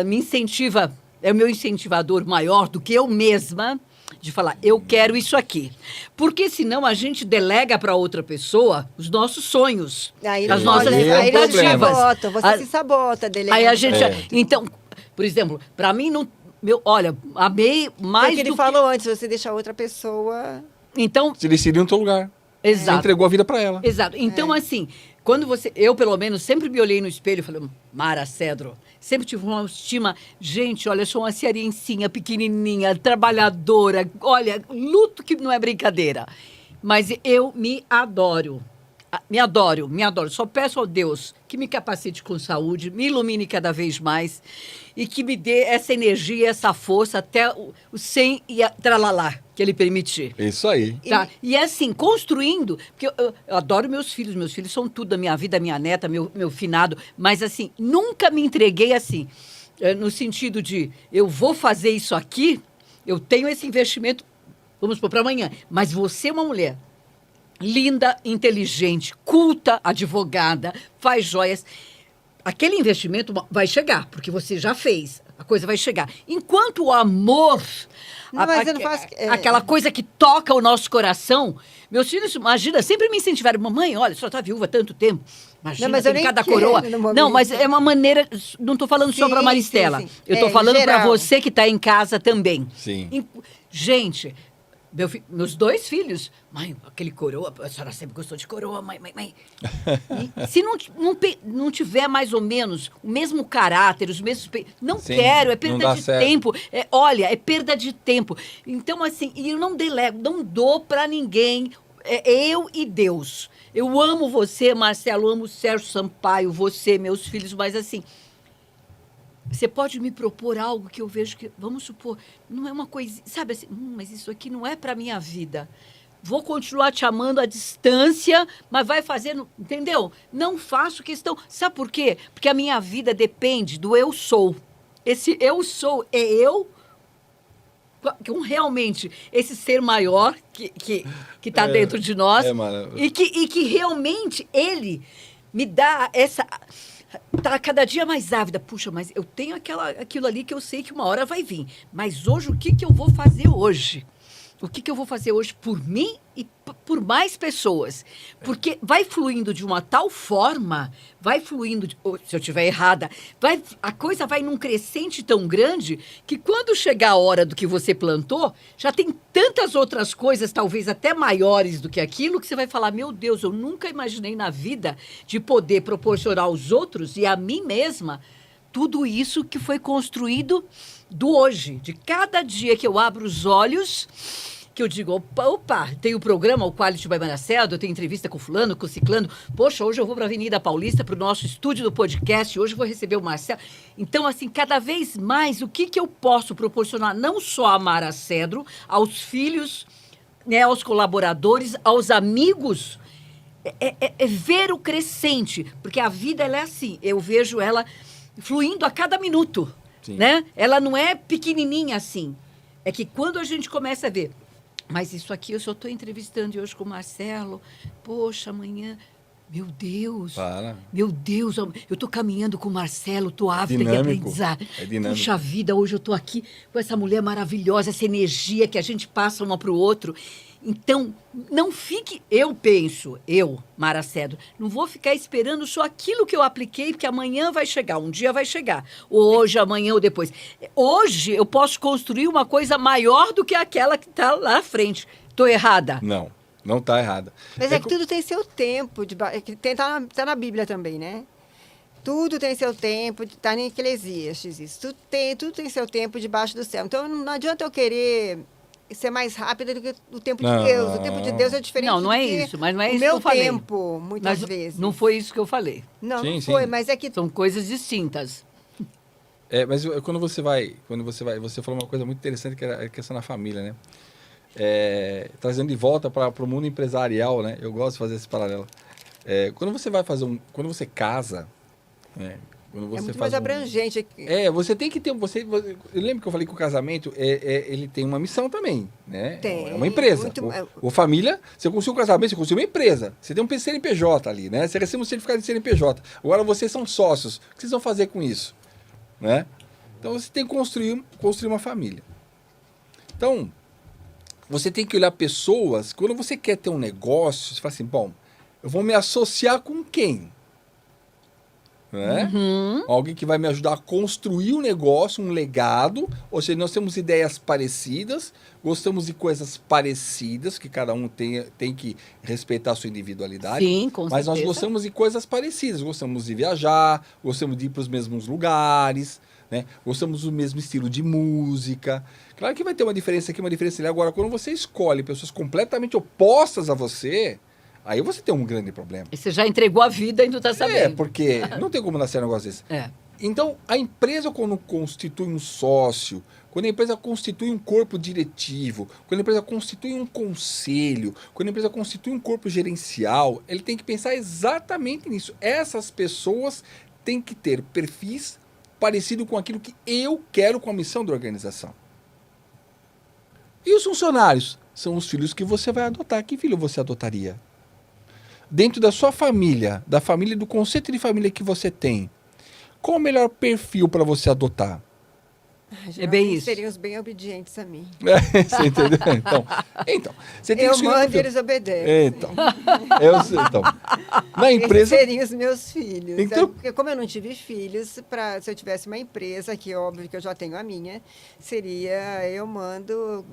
me incentiva, é o meu incentivador maior do que eu mesma, de falar, eu quero isso aqui. Porque senão a gente delega para outra pessoa os nossos sonhos, as nossas expectativas. Você se sabota, delegando. Aí a gente... Então, por exemplo, para mim não... olha, amei mais do que ele falou antes, você deixa outra pessoa... Então... Se decidir no teu lugar. Exato. Você entregou a vida para ela. Exato. Então, assim, quando você... Eu, pelo menos, sempre me olhei no espelho e falei, Mara Cedro, sempre tive uma autoestima... Gente, olha, eu sou uma cearencinha, pequenininha, trabalhadora. Olha, luto que não é brincadeira. Mas eu me adoro. Me adoro. Só peço ao Deus que me capacite com saúde, me ilumine cada vez mais e que me dê essa energia, essa força até o 100 e a tralalá que Ele permitir. Isso aí. Tá? E assim, construindo, porque eu adoro meus filhos são tudo da minha vida, minha neta, meu finado, mas assim, nunca me entreguei assim, no sentido de eu vou fazer isso aqui, eu tenho esse investimento, vamos supor, para amanhã, mas você é uma mulher linda, inteligente, culta, advogada, faz joias. Aquele investimento vai chegar, porque você já fez. A coisa vai chegar. Enquanto o amor, aquela coisa que toca o nosso coração, meus filhos, imagina, sempre me incentivaram. Mamãe, olha, só tá viúva há tanto tempo. Imagina, não, mas eu nem cada coroa. Não, mas é uma maneira... Não estou falando só para Maristela. Sim. Eu estou falando para você que está em casa também. Sim. Gente... Meus 2 filhos, mãe, aquele coroa, a senhora sempre gostou de coroa, mãe. E se não tiver mais ou menos o mesmo caráter, os mesmos... Não Sim, quero, é perda de tempo. Olha, é perda de tempo. Então, assim, e eu não delego, não dou para ninguém. Eu e Deus. Eu amo você, Marcelo, amo o Sérgio Sampaio, você, meus filhos, mas assim... Você pode me propor algo que eu vejo que, vamos supor, não é uma coisa, sabe assim, mas isso aqui não é para minha vida. Vou continuar te amando à distância, mas vai fazer, entendeu? Não faço questão. Sabe por quê? Porque a minha vida depende do eu sou. Esse eu sou é eu, realmente, esse ser maior que está dentro de nós e que realmente ele me dá essa... Tá cada dia mais ávida. Puxa, mas eu tenho aquilo ali que eu sei que uma hora vai vir. Mas hoje, o que eu vou fazer hoje? O que eu vou fazer hoje por mim e por mais pessoas? Porque vai fluindo de uma tal forma, se eu estiver errada, a coisa vai num crescente tão grande que quando chegar a hora do que você plantou, já tem tantas outras coisas, talvez até maiores do que aquilo, que você vai falar, meu Deus, eu nunca imaginei na vida de poder proporcionar aos outros e a mim mesma tudo isso que foi construído do hoje, de cada dia que eu abro os olhos, que eu digo, opa, tem o programa, o Quality by Maracelo, eu tenho entrevista com fulano, com ciclano. Poxa, hoje eu vou para a Avenida Paulista, para o nosso estúdio do podcast, hoje eu vou receber o Marcelo. Então, assim, cada vez mais, o que eu posso proporcionar, não só a Mara Cedro, aos filhos, né, aos colaboradores, aos amigos, é ver o crescente, porque a vida, ela é assim, eu vejo ela fluindo a cada minuto, né? Ela não é pequenininha assim. É que quando a gente começa a ver, mas isso aqui eu só estou entrevistando hoje com o Marcelo, poxa, amanhã, meu Deus, meu Deus, eu estou caminhando com o Marcelo, estou ávida de aprendizado. Puxa vida, hoje eu estou aqui com essa mulher maravilhosa, essa energia que a gente passa uma para o outro. Então, não fique, eu, Mara Cedro, não vou ficar esperando só aquilo que eu apliquei, porque amanhã vai chegar, um dia vai chegar, hoje, amanhã ou depois. Hoje eu posso construir uma coisa maior do que aquela que está lá à frente. Estou errada? Não está errada. Mas é que tudo tem seu tempo, tá na Bíblia também, né? Tudo tem seu tempo, está em Eclesiastes isso. Tudo tem seu tempo debaixo do céu. Então, não adianta eu querer ser mais rápida do que o tempo de Deus. O tempo de Deus é diferente não é isso, mas não é isso que eu falei. O meu tempo, muitas vezes. Não foi isso que eu falei. Não, não foi, mas é que... São coisas distintas. Mas quando você falou uma coisa muito interessante, que era a questão da família, né? Trazendo de volta para o mundo empresarial, né? Eu gosto de fazer esse paralelo. Quando você casa, né? Quando você muito mais abrangente aqui. Você tem que ter... Eu lembro que eu falei que o casamento, ele tem uma missão também, né? Tem. É uma empresa. Ou família, você construiu um casamento, você construiu uma empresa. Você tem um CNPJ ali, né? Você recebe um certificado de CNPJ. Agora vocês são sócios. O que vocês vão fazer com isso? Né? Então você tem que construir uma família. Então, você tem que olhar pessoas... Quando você quer ter um negócio, você fala assim, bom, eu vou me associar com quem? Né? Alguém que vai me ajudar a construir um negócio, um legado. Ou seja, nós temos ideias parecidas, gostamos de coisas parecidas, que cada um tem que respeitar a sua individualidade. Sim, com mas certeza. Nós gostamos de coisas parecidas, gostamos de viajar, gostamos de ir para os mesmos lugares, né? Gostamos do mesmo estilo de música. Claro que vai ter uma diferença aqui, uma diferença ali. Agora, quando você escolhe pessoas completamente opostas a você... Aí você tem um grande problema. E você já entregou a vida e não está sabendo. Porque não tem como nascer um negócio desse. Então, a empresa, quando constitui um sócio, quando a empresa constitui um corpo diretivo, quando a empresa constitui um conselho, quando a empresa constitui um corpo gerencial, ele tem que pensar exatamente nisso. Essas pessoas têm que ter perfis parecidos com aquilo que eu quero com a missão da organização. E os funcionários? São os filhos que você vai adotar. Que filho você adotaria? Dentro da sua família, da família, do conceito de família que você tem, qual o melhor perfil para você adotar? É bem isso. Seriam os bem obedientes a mim. Você entendeu? Então você tem eu mando e eles obedecem. Então, na empresa... Esses seriam os meus filhos. Então... Porque como eu não tive filhos, se eu tivesse uma empresa, que é óbvio que eu já tenho a minha, seria eu mando...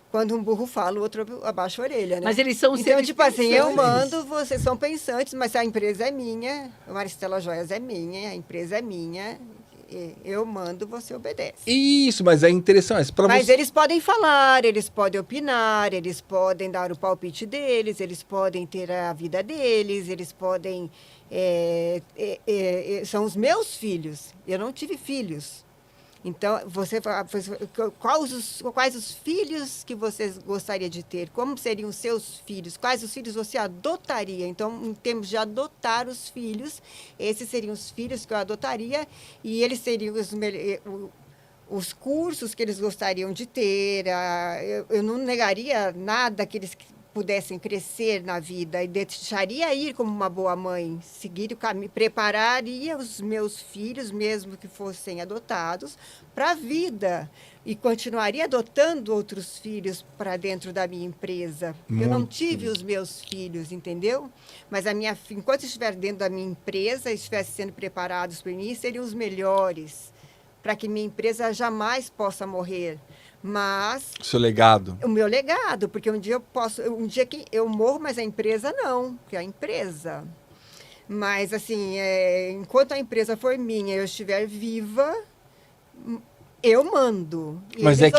Quando um burro fala, o outro abaixa a orelha, né? Mas eles são então, tipo assim, eu mando, vocês são pensantes, mas a empresa é minha, a Maristela Joias é minha, a empresa é minha, eu mando, você obedece. Isso, mas é interessante. Mas eles podem falar, eles podem opinar, eles podem dar o palpite deles, eles podem ter a vida deles, eles podem... são os meus filhos, eu não tive filhos. Então, quais os filhos que você gostaria de ter? Como seriam os seus filhos? Quais os filhos você adotaria? Então, em termos de adotar os filhos, esses seriam os filhos que eu adotaria e eles seriam os cursos que eles gostariam de ter. Eu não negaria nada que eles pudessem crescer na vida e deixaria ir como uma boa mãe, seguir o caminho, prepararia os meus filhos, mesmo que fossem adotados, para a vida e continuaria adotando outros filhos para dentro da minha empresa. Eu não tive os meus filhos, entendeu? Mas enquanto estiver dentro da minha empresa, estivesse sendo preparados por mim, seriam os melhores, para que minha empresa jamais possa morrer. Mas... Seu legado. O meu legado, porque um dia que eu morro, mas a empresa não, porque a empresa... Mas, assim, enquanto a empresa for minha e eu estiver viva, eu mando. E Mas eles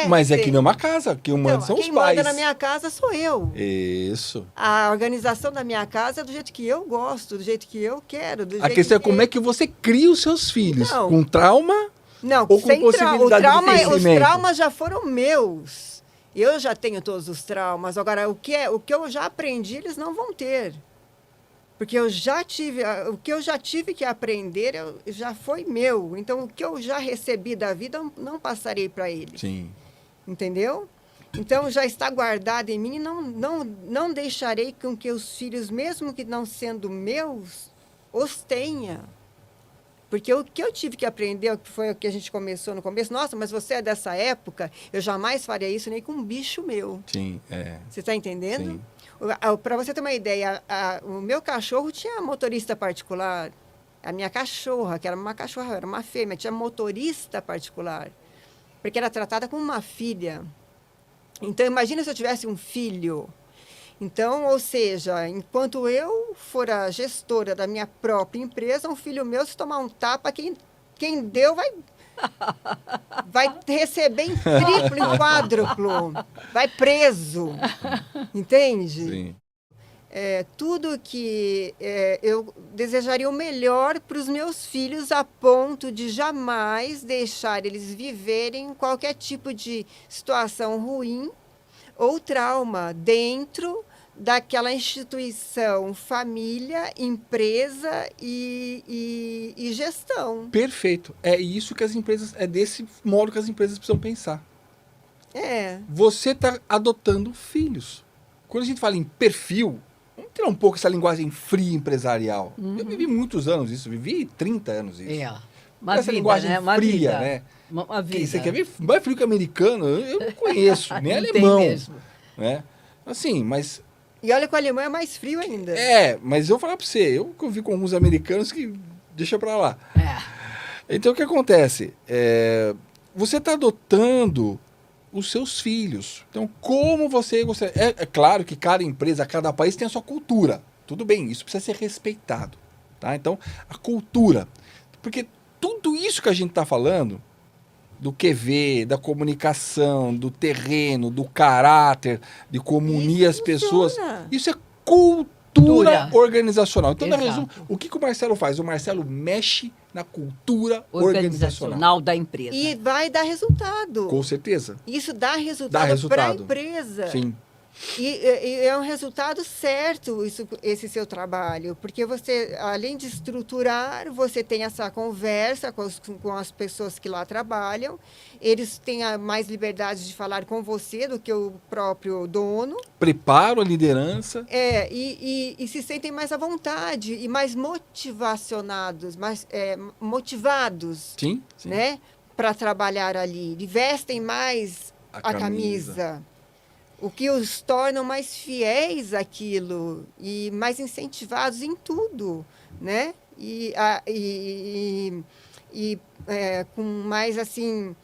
mas é que obedecem. nem uma casa, que o mando Então, são os quem pais. manda na minha casa sou eu. Isso. A organização da minha casa é do jeito que eu gosto, do jeito que eu quero. Do A jeito questão é como é que você cria os seus filhos. Não. Com trauma Não, ou com sem possibilidade de os crescimento? traumas já foram meus. Eu já tenho todos os traumas. Agora, o que eu já aprendi, eles não vão ter. Porque o que eu já tive que aprender já foi meu. Então, o que eu já recebi da vida, eu não passarei para eles. Sim. Entendeu? Então, já está guardado em mim e não deixarei com que os filhos, mesmo que não sendo meus, os tenha. Porque o que eu tive que aprender, que foi o que a gente começou no começo, nossa, mas você é dessa época, eu jamais faria isso nem com um bicho meu. Sim, Você está entendendo? Sim. Para você ter uma ideia, o meu cachorro tinha motorista particular. A minha cachorra, que era uma cachorra, era uma fêmea, tinha motorista particular. Porque era tratada como uma filha. Então, imagina se eu tivesse um filho. Então, ou seja, enquanto eu for a gestora da minha própria empresa, um filho meu, se tomar um tapa, quem deu vai receber em triplo, em quádruplo. Vai preso. Entende? Sim. Tudo que eu desejaria o melhor para os meus filhos, a ponto de jamais deixar eles viverem qualquer tipo de situação ruim ou trauma dentro daquela instituição, família, empresa e gestão. Perfeito. É isso que as empresas, é desse modo que as empresas precisam pensar. Você está adotando filhos. Quando a gente fala em perfil, vamos tirar um pouco essa linguagem fria empresarial. Eu vivi muitos anos isso, vivi 30 anos isso. Uma Essa vida, linguagem né? Uma fria, vida. né? Uma vida. Você quer ver mais frio que americano? Eu não conheço, nem Não tem alemão. mesmo. Né? Assim, mas... E olha que o alemão é mais frio ainda. Mas eu vou falar para você, eu convivi com alguns americanos que deixa para lá. Então, o que acontece? Você está adotando os seus filhos. Então, como você... É claro que cada empresa, cada país tem a sua cultura. Tudo bem, isso precisa ser respeitado. Tá? Então, a cultura. Porque tudo isso que a gente está falando, do QV, da comunicação, do terreno, do caráter, de como unir as pessoas, isso é cultura organizacional. Então, na resumo, o que o Marcelo faz? O Marcelo mexe na cultura organizacional da empresa. E vai dar resultado. Com certeza. Isso dá resultado para a empresa. Sim. E é um resultado certo esse seu trabalho, porque você, além de estruturar, você tem essa conversa com as pessoas que lá trabalham, eles têm mais liberdade de falar com você do que o próprio dono. Preparo a liderança. E se sentem mais à vontade e mais motivacionados, mais motivados, Sim. né, para trabalhar ali. E vestem mais a camisa. O que os tornam mais fiéis àquilo e mais incentivados em tudo, né? Com mais, assim,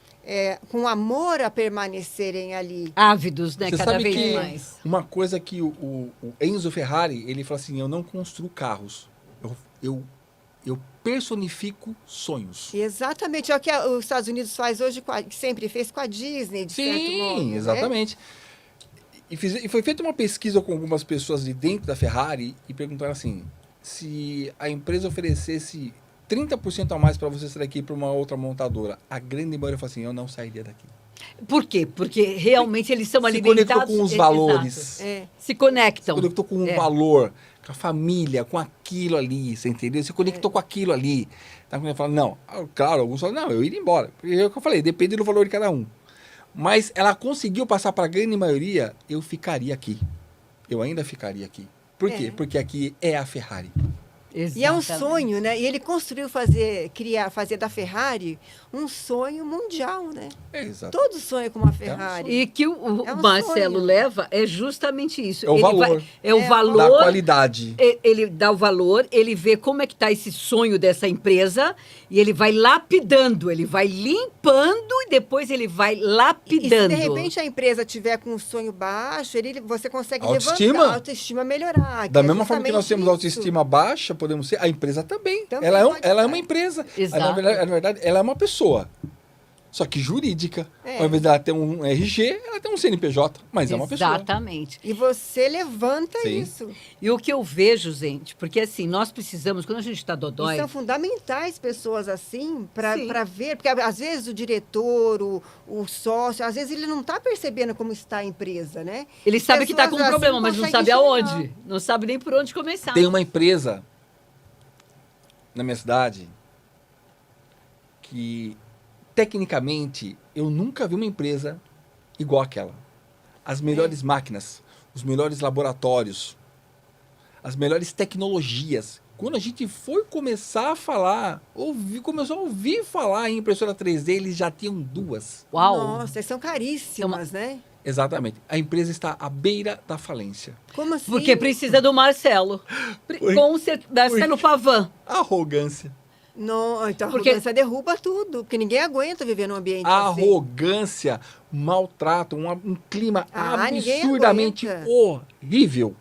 com amor a permanecerem ali. Ávidos, né? Você Cada sabe vez que mais. Uma coisa que o Enzo Ferrari, ele fala assim, eu não construo carros, eu personifico sonhos. Exatamente, é o que os Estados Unidos faz hoje, que sempre fez com a Disney, de certo modo. Sim, exatamente. Né? E foi feita uma pesquisa com algumas pessoas de dentro da Ferrari e perguntaram assim, se a empresa oferecesse 30% a mais para você sair daqui para uma outra montadora, a grande maioria falou assim, eu não sairia daqui. Por quê? Porque realmente eles são alimentados... Se conectou com os valores. Se conectam. Se conectou com um valor, com a família, com aquilo ali, você entendeu? Se conectou com aquilo ali. Então, quando eu falo, não, claro, alguns falam, não, eu iria embora. Porque é o que eu falei, depende do valor de cada um. Mas ela conseguiu passar para a grande maioria, eu ficaria aqui. Eu ainda ficaria aqui. Por quê? Porque aqui é a Ferrari. Exatamente. E é um sonho, né? E ele construiu fazer da Ferrari um sonho mundial, né? Exato. Todo sonho com uma Ferrari. E que o Marcelo leva é justamente isso. É o valor. É o valor. Da qualidade. Ele dá o valor, ele vê como é que está esse sonho dessa empresa e ele vai lapidando, ele vai limpando e depois ele vai lapidando. E se de repente a empresa tiver com um sonho baixo, você consegue Autoestima? levantar a autoestima, melhorar. Da mesma forma que nós temos autoestima baixa, podemos ser, a empresa também. Também Ela pode é ser. uma empresa. Exato. Na verdade, ela é uma pessoa. Só que jurídica. Ao invés dela ter um RG, ela tem um CNPJ, mas é uma pessoa. Exatamente. E você levanta Sim. isso. E o que eu vejo, gente, porque assim, nós precisamos, quando a gente está E dodói, são fundamentais pessoas assim Sim. para ver, porque às vezes o diretor, o sócio, às vezes ele não está percebendo como está a empresa, né? ele sabe que está com um pessoas assim problema, mas não conseguem sabe enxergar. aonde. Não sabe nem por onde começar. Tem uma empresa na minha cidade que, tecnicamente, eu nunca vi uma empresa igual àquela. As melhores máquinas, os melhores laboratórios, as melhores tecnologias. Quando a gente foi começar a falar, começou a ouvir falar em impressora 3D, eles já tinham 2. Uau! Nossa, são caríssimas, né? Exatamente. A empresa está à beira da falência. Como assim? Porque precisa do Marcelo. Com Marcelo Pavan. Arrogância. Não, então a Porque- arrogância derruba tudo, porque ninguém aguenta viver num ambiente assim. Arrogância, maltrato, um clima Ninguém absurdamente aguenta. horrível.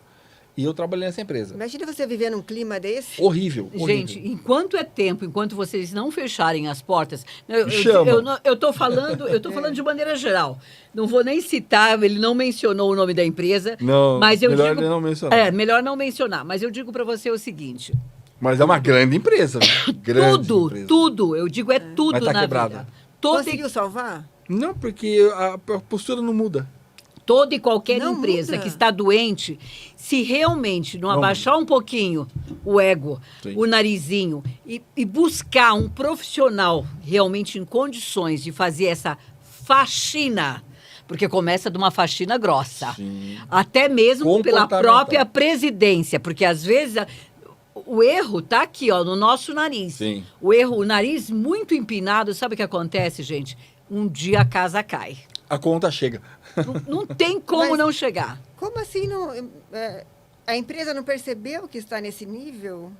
E eu trabalhei nessa empresa. Imagina você viver num clima desse. Horrível, Gente, horrível. enquanto é tempo, enquanto vocês não fecharem as portas, Chama. eu tô falando de maneira geral. Não vou nem citar, ele não mencionou o nome da empresa, Não, mas eu melhor digo, ele não mencionar. melhor não mencionar, mas eu digo para você o seguinte, Mas é uma grande empresa. viu? Grande empresa. tudo, eu digo tudo Mas tá na quebrada. vida. Toda, Conseguiu salvar? Não, porque a postura não muda. toda e qualquer Não empresa muda. que está doente, se realmente não Não abaixar um pouquinho o ego, Sim. o narizinho, e buscar um profissional realmente em condições de fazer essa faxina, porque começa de uma faxina grossa, Sim. até mesmo pela Comportamental. própria presidência, porque às vezes o erro está aqui, ó, no nosso nariz. Sim. O nariz muito empinado, sabe o que acontece, gente? Um dia a casa cai. A conta chega. Não tem como Mas- não chegar. Como assim a empresa não percebeu que está nesse nível?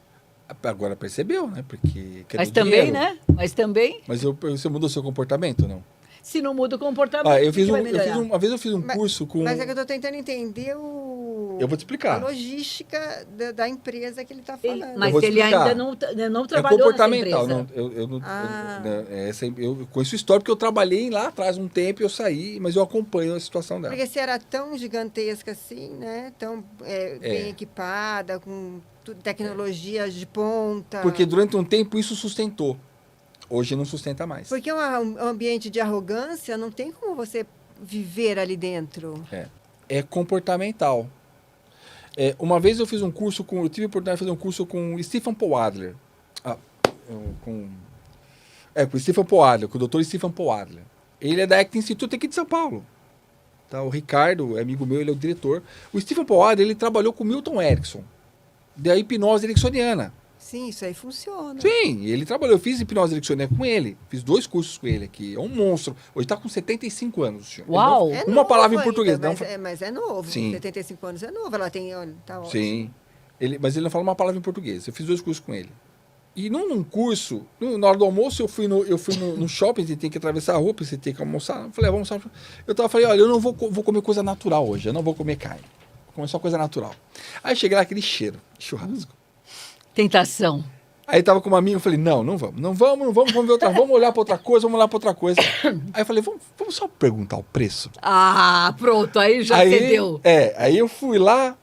Agora percebeu, né? Porque quer Mas o também, dinheiro. né? Mas também, Mas você mudou seu comportamento, não? se não muda o comportamento, Ah, o que vai melhorar? uma vez eu fiz um Mas- curso com... Mas é que eu estou tentando entender Eu vou te explicar. a logística da empresa que ele está falando. Eu vou Mas ele explicar. ainda não É trabalhou nessa comportamental. empresa. Eu conheço história porque eu trabalhei lá atrás um tempo e eu saí, mas eu acompanho a situação dela. Porque se era tão gigantesca assim, né? Tão bem equipada, com tecnologia de ponta. Porque durante um tempo isso sustentou. Hoje não sustenta mais. Porque um ambiente de arrogância não tem como você viver ali dentro. É comportamental. Uma vez eu fiz um curso eu tive a oportunidade de fazer um curso com o Stephen Paul Adler. Com o Stephen Paul Adler, com o Dr. Stephen Paul Adler. Ele é da Acting Institute aqui de São Paulo. Tá? O Ricardo, é amigo meu, ele é o diretor. O Stephen Paul Adler, ele trabalhou com o Milton Erickson, da hipnose ericksoniana. Sim, isso aí funciona. Sim, ele trabalhou. Eu fiz hipnose ericksoniana com ele. Fiz 2 cursos com ele aqui. É um monstro. Hoje está com 75 anos. Senhor. Uau! Ele É uma novo palavra em ainda, português. Não, mas é novo. Sim. 75 anos é novo. Ela tem, olha, tá ótimo. sim. Mas ele não fala uma palavra em português. Eu fiz 2 cursos com ele. E num curso, na hora do almoço, eu fui no shopping, você tem que atravessar a rua, você tem que almoçar. Eu falei, vamos almoçar. Falei, olha, eu não vou comer coisa natural hoje, eu não vou comer carne. Vou comer só coisa natural. Aí cheguei lá, aquele cheiro de churrasco. Tentação. Aí tava com uma amiga, eu falei, não vamos ver outra, vamos olhar para outra coisa. Aí eu falei, vamos só perguntar o preço. Ah, pronto, aí já Aí, cedeu. aí eu fui lá,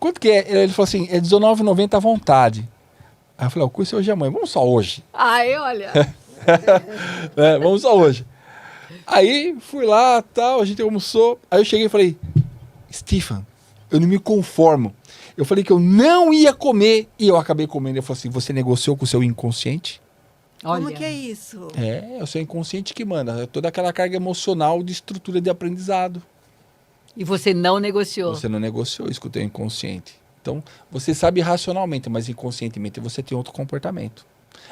quanto que é? Ele falou assim, é R$19,90 à vontade. Aí eu falei, o curso é hoje e amanhã, vamos só hoje. Aí, olha. Vamos só hoje. Aí fui lá, tal, a gente almoçou. Aí eu cheguei e falei, Stephen, eu não me conformo. Eu falei que eu não ia comer e eu acabei comendo. Ele falou assim, você negociou com o seu inconsciente? Olha. Como que é isso? É o seu inconsciente que manda. É toda aquela carga emocional de estrutura de aprendizado. E você não negociou. Você não negociou isso com o teu inconsciente. Então, você sabe racionalmente, mas inconscientemente você tem outro comportamento.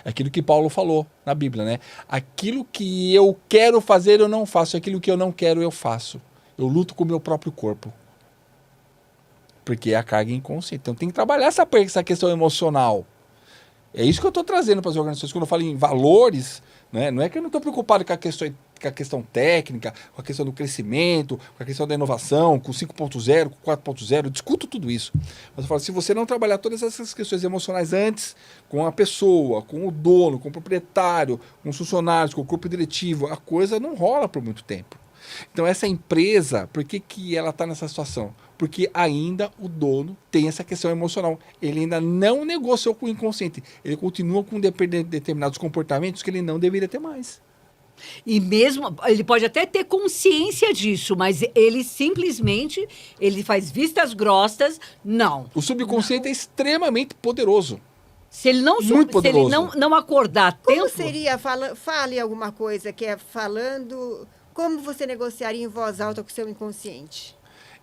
É aquilo que Paulo falou na Bíblia, né? Aquilo que eu quero fazer, eu não faço. Aquilo que eu não quero, eu faço. Eu luto com o meu próprio corpo. Porque é a carga inconsciente. Então, tem que trabalhar essa questão emocional. É isso que eu estou trazendo para as organizações. Quando eu falo em valores, né? Não é que eu não estou preocupado com a com a questão técnica, com a questão do crescimento, com a questão da inovação, com 5.0, com 4.0, eu discuto tudo isso. Mas eu falo, se você não trabalhar todas essas questões emocionais antes, com a pessoa, com o dono, com o proprietário, com os funcionários, com o corpo diretivo, a coisa não rola por muito tempo. Então essa empresa, por que ela está nessa situação? Porque ainda o dono tem essa questão emocional. Ele ainda não negociou com o inconsciente. Ele continua com determinados comportamentos que ele não deveria ter mais. E mesmo, ele pode até ter consciência disso, mas ele simplesmente, ele faz vistas grossas, não. O subconsciente é extremamente poderoso. Se ele não, Muito se ele poderoso. não acordar a Como tempo... seria, fale alguma coisa que é falando, como você negociaria em voz alta com o seu inconsciente?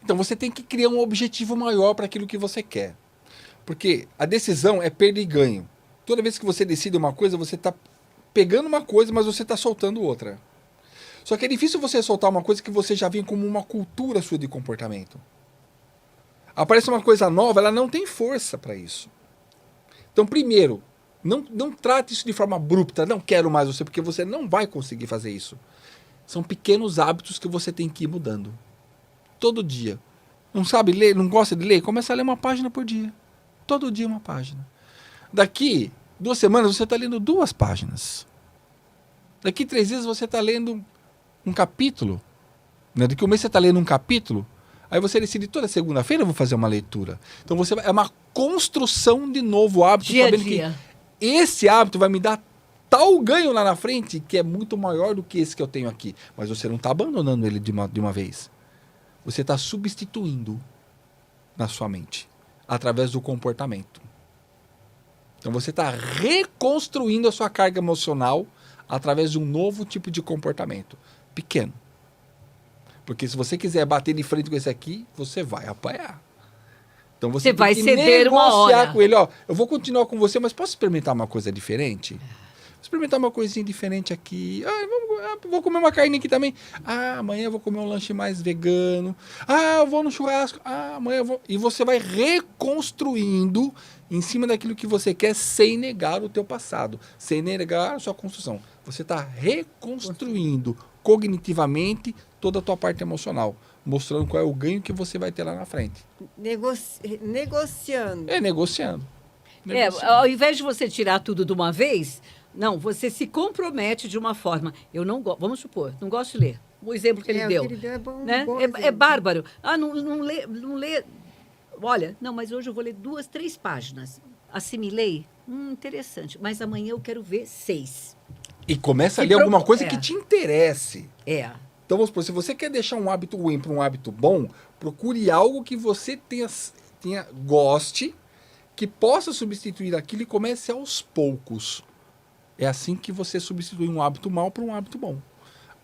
Então você tem que criar um objetivo maior para aquilo que você quer. Porque a decisão é perda e ganho. Toda vez que você decide uma coisa, você está pegando uma coisa, mas você está soltando outra. Só que é difícil você soltar uma coisa que você já vem como uma cultura sua de comportamento. Aparece uma coisa nova, ela não tem força para isso. Então, primeiro, não trate isso de forma abrupta. Não quero mais você, porque você não vai conseguir fazer isso. São pequenos hábitos que você tem que ir mudando. Todo dia. Não sabe ler, não gosta de ler? Começa a ler uma página por dia. Todo dia uma página. Daqui 2 semanas você está lendo 2 páginas. Daqui 3 dias você está lendo um capítulo. Né? Daqui 1 mês você está lendo um capítulo. Aí você decide, toda segunda-feira eu vou fazer uma leitura. Então é uma construção de novo hábito. Dia a sabendo dia. que esse hábito vai me dar tal ganho lá na frente que é muito maior do que esse que eu tenho aqui. Mas você não está abandonando ele de uma vez. Você está substituindo na sua mente, através do comportamento. Então você está reconstruindo a sua carga emocional através de um novo tipo de comportamento. Pequeno. Porque se você quiser bater de frente com esse aqui, você vai apanhar. Então você tem vai que ceder uma negociar hora. com ele. Ó, eu vou continuar com você, mas posso experimentar uma coisa diferente? Experimentar uma coisinha diferente aqui. Vou comer uma carne aqui também. Amanhã eu vou comer um lanche mais vegano. Eu vou no churrasco. Amanhã eu vou... E você vai reconstruindo em cima daquilo que você quer sem negar o teu passado. Sem negar a sua construção. Você está reconstruindo cognitivamente toda a tua parte emocional. Mostrando qual é o ganho que você vai ter lá na frente. Negociando. É negociando. Ao invés de você tirar tudo de uma vez... Não, você se compromete de uma forma. Eu não gosto, vamos supor, não gosto de ler. O exemplo que ele deu. O que ele deu é bom. Né? Bom É bárbaro. Não lê. Olha, não, mas hoje eu vou ler 2, 3 páginas. Assimilei? Interessante. Mas amanhã eu quero ver 6. E começa a ler alguma coisa que te interesse. É. Então, vamos supor, se você quer deixar um hábito ruim para um hábito bom, procure algo que você goste, que possa substituir aquilo e comece aos poucos. É assim que você substitui um hábito mau por um hábito bom.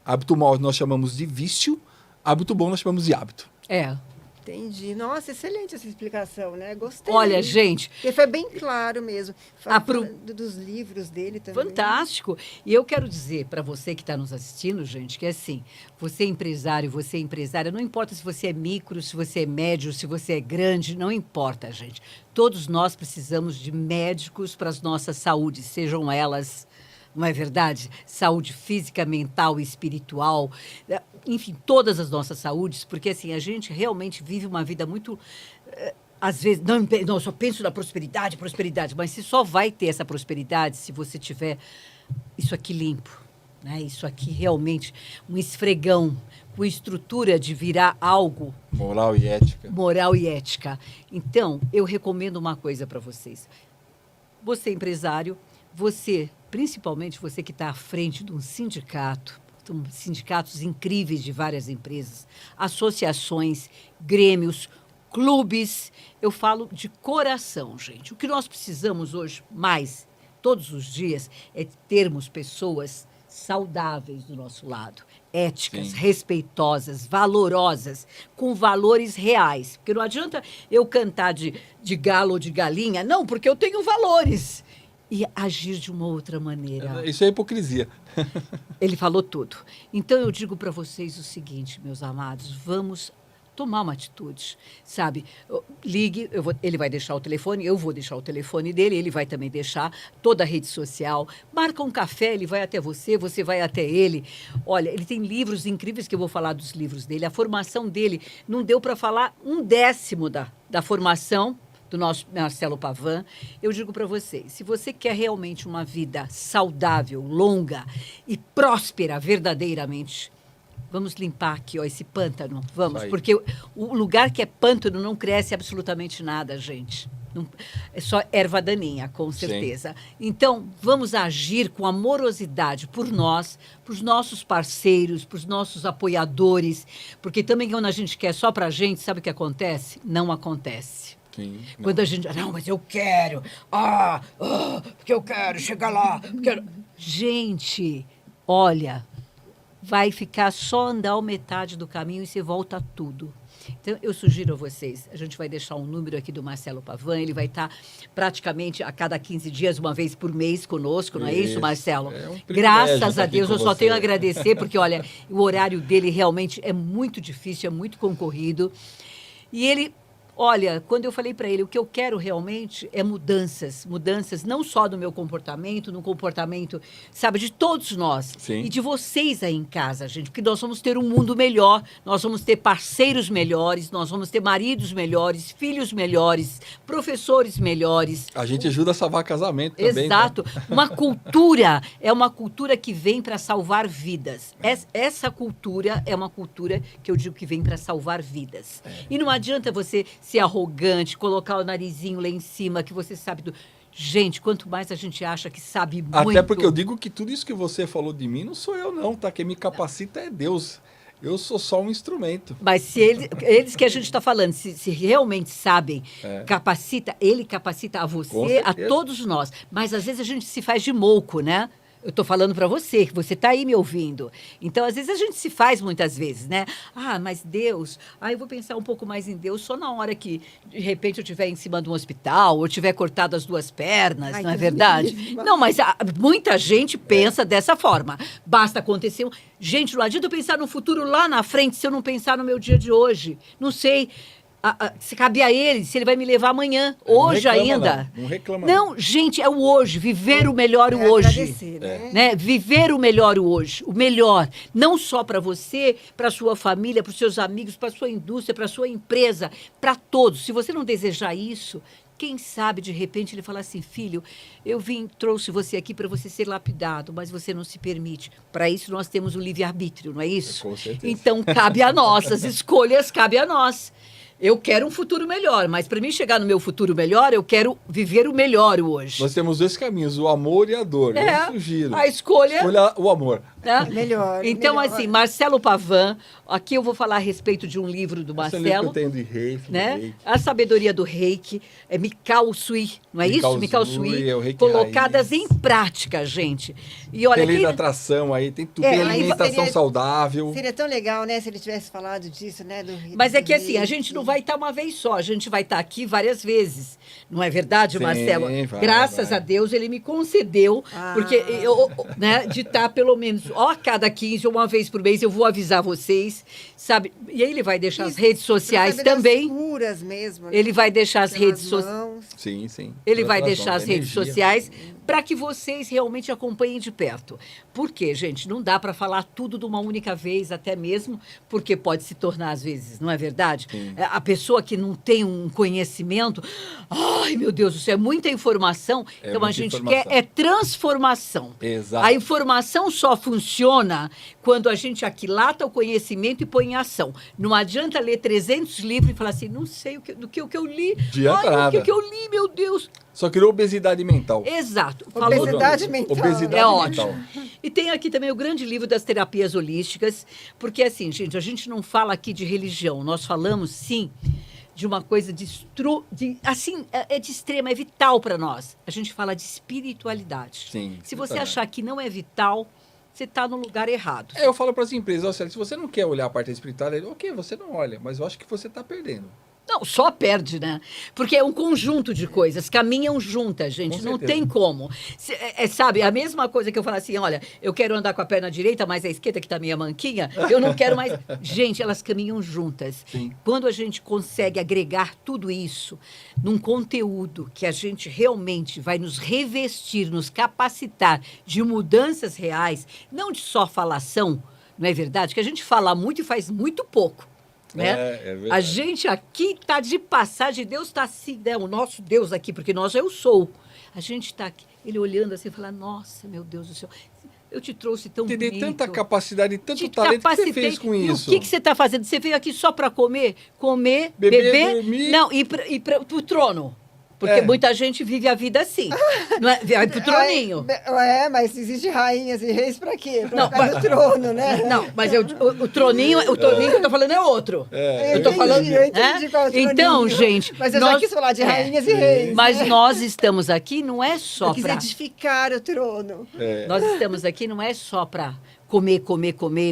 Hábito mau nós chamamos de vício, hábito bom nós chamamos de hábito. É. Entendi. Nossa, excelente essa explicação, né? Gostei. Olha, gente... Porque foi bem claro mesmo. Dos livros dele também. Fantástico. E eu quero dizer para você que está nos assistindo, gente, que é assim, você é empresário, você é empresária, não importa se você é micro, se você é médio, se você é grande, não importa, gente. Todos nós precisamos de médicos para as nossas saúdes, sejam elas... Não é verdade? Saúde física, mental e espiritual. Enfim, todas as nossas saúdes, porque assim, a gente realmente vive uma vida muito... Às vezes, não, eu só penso na prosperidade, mas você só vai ter essa prosperidade se você tiver isso aqui limpo. Né? Isso aqui realmente, um esfregão, com estrutura de virar algo... Moral e ética. Moral e ética. Então, eu recomendo uma coisa para vocês. Você, empresário, principalmente você que está à frente de um sindicato, sindicatos incríveis de várias empresas, associações, grêmios, clubes, eu falo de coração, gente. O que nós precisamos hoje, mais, todos os dias, é termos pessoas saudáveis do nosso lado, éticas, Sim. respeitosas, valorosas, com valores reais. Porque não adianta eu cantar de galo ou de galinha, não, porque eu tenho valores. E agir de uma outra maneira. Isso é hipocrisia. Ele falou tudo. Então, eu digo para vocês o seguinte, meus amados, vamos tomar uma atitude, sabe? Ligue, ele vai deixar o telefone, eu vou deixar o telefone dele, ele vai também deixar toda a rede social. Marca um café, ele vai até você, você vai até ele. Olha, ele tem livros incríveis que eu vou falar dos livros dele. A formação dele não deu para falar 1/10 da formação do nosso Marcelo Pavan. Eu digo para vocês, se você quer realmente uma vida saudável, longa e próspera verdadeiramente, vamos limpar aqui, ó, esse pântano, vamos, porque o lugar que é pântano não cresce absolutamente nada, gente. Não, é só erva daninha, com certeza. Sim. Então, vamos agir com amorosidade por nós, para os nossos parceiros, para os nossos apoiadores, porque também quando a gente quer só para a gente, sabe o que acontece? Não acontece. Sim, quando a gente... Não, mas eu quero. Porque eu quero chegar lá. Gente, olha, vai ficar só andar a metade do caminho e você volta tudo. Então, eu sugiro a vocês, a gente vai deixar um número aqui do Marcelo Pavan, ele vai estar praticamente a cada 15 dias, uma vez por mês conosco, não é isso, Marcelo? É um Graças a Deus, eu só tenho a agradecer, porque, olha, o horário dele realmente é muito difícil, é muito concorrido. E ele... Olha, quando eu falei para ele, o que eu quero realmente é mudanças não só do meu comportamento, no comportamento, sabe, de todos nós. Sim. E de vocês aí em casa, gente, porque nós vamos ter um mundo melhor, nós vamos ter parceiros melhores, nós vamos ter maridos melhores, filhos melhores, professores melhores. A gente ajuda a salvar casamento também. Exato. Tá? Uma cultura, é uma cultura que vem para salvar vidas. Essa cultura é uma cultura que eu digo que vem para salvar vidas. E não adianta você ser arrogante, colocar o narizinho lá em cima, que você sabe do... Gente, quanto mais a gente acha que sabe muito... Até porque eu digo que tudo isso que você falou de mim não sou eu não, tá? Quem me capacita é Deus. Eu sou só um instrumento. Mas se eles que a gente está falando, se realmente sabem, ele capacita a você, a todos nós. Mas às vezes a gente se faz de mouco, né? Eu estou falando para você, que você está aí me ouvindo. Então, às vezes, a gente se faz muitas vezes, né? Mas Deus... eu vou pensar um pouco mais em Deus só na hora que, de repente, eu estiver em cima de um hospital ou tiver cortado as 2 pernas, não é verdade? Não, mas muita gente pensa dessa forma. Basta acontecer... Gente, não adianta eu pensar no futuro lá na frente se eu não pensar no meu dia de hoje. Não sei... se cabe a ele, se ele vai me levar amanhã, hoje ainda. Não reclama. Não, gente, é o hoje, viver o melhor o hoje. Né? Viver o melhor o hoje, o melhor. Não só para você, para sua família, para os seus amigos, para sua indústria, para sua empresa, para todos. Se você não desejar isso, quem sabe, de repente, ele fala assim, filho, eu trouxe você aqui para você ser lapidado, mas você não se permite. Para isso, nós temos o livre-arbítrio, não é isso? Com certeza. Então, cabe a nós, as escolhas cabe a nós. Eu quero um futuro melhor, mas para mim chegar no meu futuro melhor, eu quero viver o melhor hoje. Nós temos 2 caminhos, o amor e a dor. Eu sugiro. A escolha o amor. Melhor. Então, melhor. Assim, Marcelo Pavan, aqui eu vou falar a respeito de um livro do Marcelo. Esse livro que eu tenho de Reiki. Né? A Sabedoria do Reiki, Mikao Sui, não é isso? Mikao Sui, colocadas em prática, gente. E olha, tem lei da atração aí, tem tudo. Tem alimentação saudável. Seria tão legal, né, se ele tivesse falado disso, né? Mas é que assim, a gente não vai estar uma vez só, a gente vai estar aqui várias vezes. Não é verdade, Marcelo? Graças a Deus, ele me concedeu, porque eu, né, de estar pelo menos, a cada 15 ou uma vez por mês, eu vou avisar vocês, sabe? E aí ele vai deixar as redes sociais também. Curas mesmo, né? Ele vai deixar as redes sociais. Sim, sim. Ele vai deixar as redes sociais para que vocês realmente acompanhem de perto. Por quê, gente? Não dá para falar tudo de uma única vez, até mesmo, porque pode se tornar, às vezes, não é verdade? Sim. A pessoa que não tem um conhecimento, ai, meu Deus, isso é muita informação. Então, a gente quer transformação. Exato. A informação só funciona quando a gente aquilata o conhecimento e põe em ação. Não adianta ler 300 livros e falar assim, não sei do que eu li. Nada. O que eu li, meu Deus. Só criou obesidade mental. Exato. Obesidade mental. É ótimo. E tem aqui também o grande livro das terapias holísticas, porque assim, gente, a gente não fala aqui de religião, nós falamos, sim, de uma coisa de extrema, é vital para nós. A gente fala de espiritualidade. Sim. Se você achar que não é vital, você está no lugar errado. Eu falo para as empresas, se você não quer olhar a parte espiritual, ok, você não olha, mas eu acho que você está perdendo. Não, só perde, né? Porque é um conjunto de coisas, caminham juntas, gente, Com não certeza. tem como. Sabe, a mesma coisa que eu falo assim, olha, eu quero andar com a perna direita, mas a esquerda que tá minha manquinha, eu não quero mais... Gente, elas caminham juntas. Sim. Quando a gente consegue agregar tudo isso num conteúdo que a gente realmente vai nos revestir, nos capacitar de mudanças reais, não de só falação, não é verdade? Que a gente fala muito e faz muito pouco. Né? É verdade. A gente aqui está de passagem, Deus está assim, né? O nosso Deus aqui, porque nós eu sou. A gente está aqui, ele olhando assim e fala, nossa, meu Deus do céu, eu te trouxe tão Te dei bonito. tanta capacidade e tanto Te talento que você capacitei. fez com E isso. o que você está fazendo? Você veio aqui só para comer? Comer, Beber, beber? dormir. Não, ir para o trono. Porque É. muita gente vive a vida assim. Não é? Vai pro troninho. Mas existe rainhas e reis para quê? Para Não, ficar mas- no trono, né? Não, mas o troninho que eu tô falando é outro. É, eu tô falando. eu entendi né? qual é o troninho. Então, gente. Mas eu já quis falar de rainhas e reis. Mas né? nós estamos aqui não é só Eu quis para. edificar o trono. É. Nós estamos aqui não é só para comer,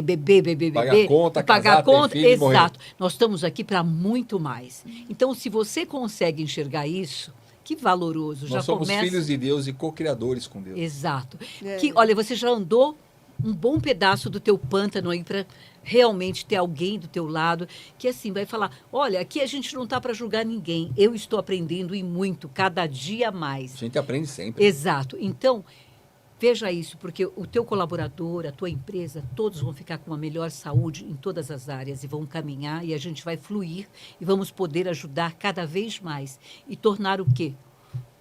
beber, Pagar conta, e pagar casar, ter conta. filho e morrer. Exato. Nós estamos aqui para muito mais. Então, se você consegue enxergar isso, que valoroso. Já Nós somos começa... filhos de Deus e co-criadores com Deus. Exato. É. Que, olha, você já andou um bom pedaço do teu pântano aí para realmente ter alguém do teu lado que assim vai falar, olha, aqui a gente não está para julgar ninguém. Eu estou aprendendo e muito, cada dia mais. A gente aprende sempre. Exato. Então, veja isso, porque o teu colaborador, a tua empresa, todos vão ficar com uma melhor saúde em todas as áreas e vão caminhar e a gente vai fluir e vamos poder ajudar cada vez mais e tornar o quê?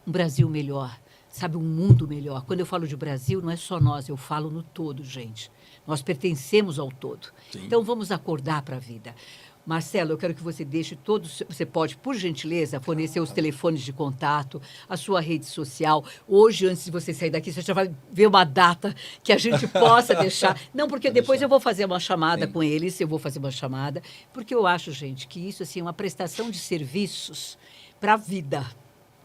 Um Brasil melhor, sabe, um mundo melhor. Quando eu falo de Brasil, não é só nós, eu falo no todo, gente. Nós pertencemos ao todo. Sim. Então, vamos acordar para a vida. Marcelo, eu quero que você deixe todos, você pode, por gentileza, fornecer os telefones de contato, a sua rede social. Hoje, antes de você sair daqui, você já vai ver uma data que a gente possa deixar. Não, porque depois eu vou fazer uma chamada Sim. com eles, eu vou fazer uma chamada, porque eu acho, gente, que isso assim, é uma prestação de serviços para a vida.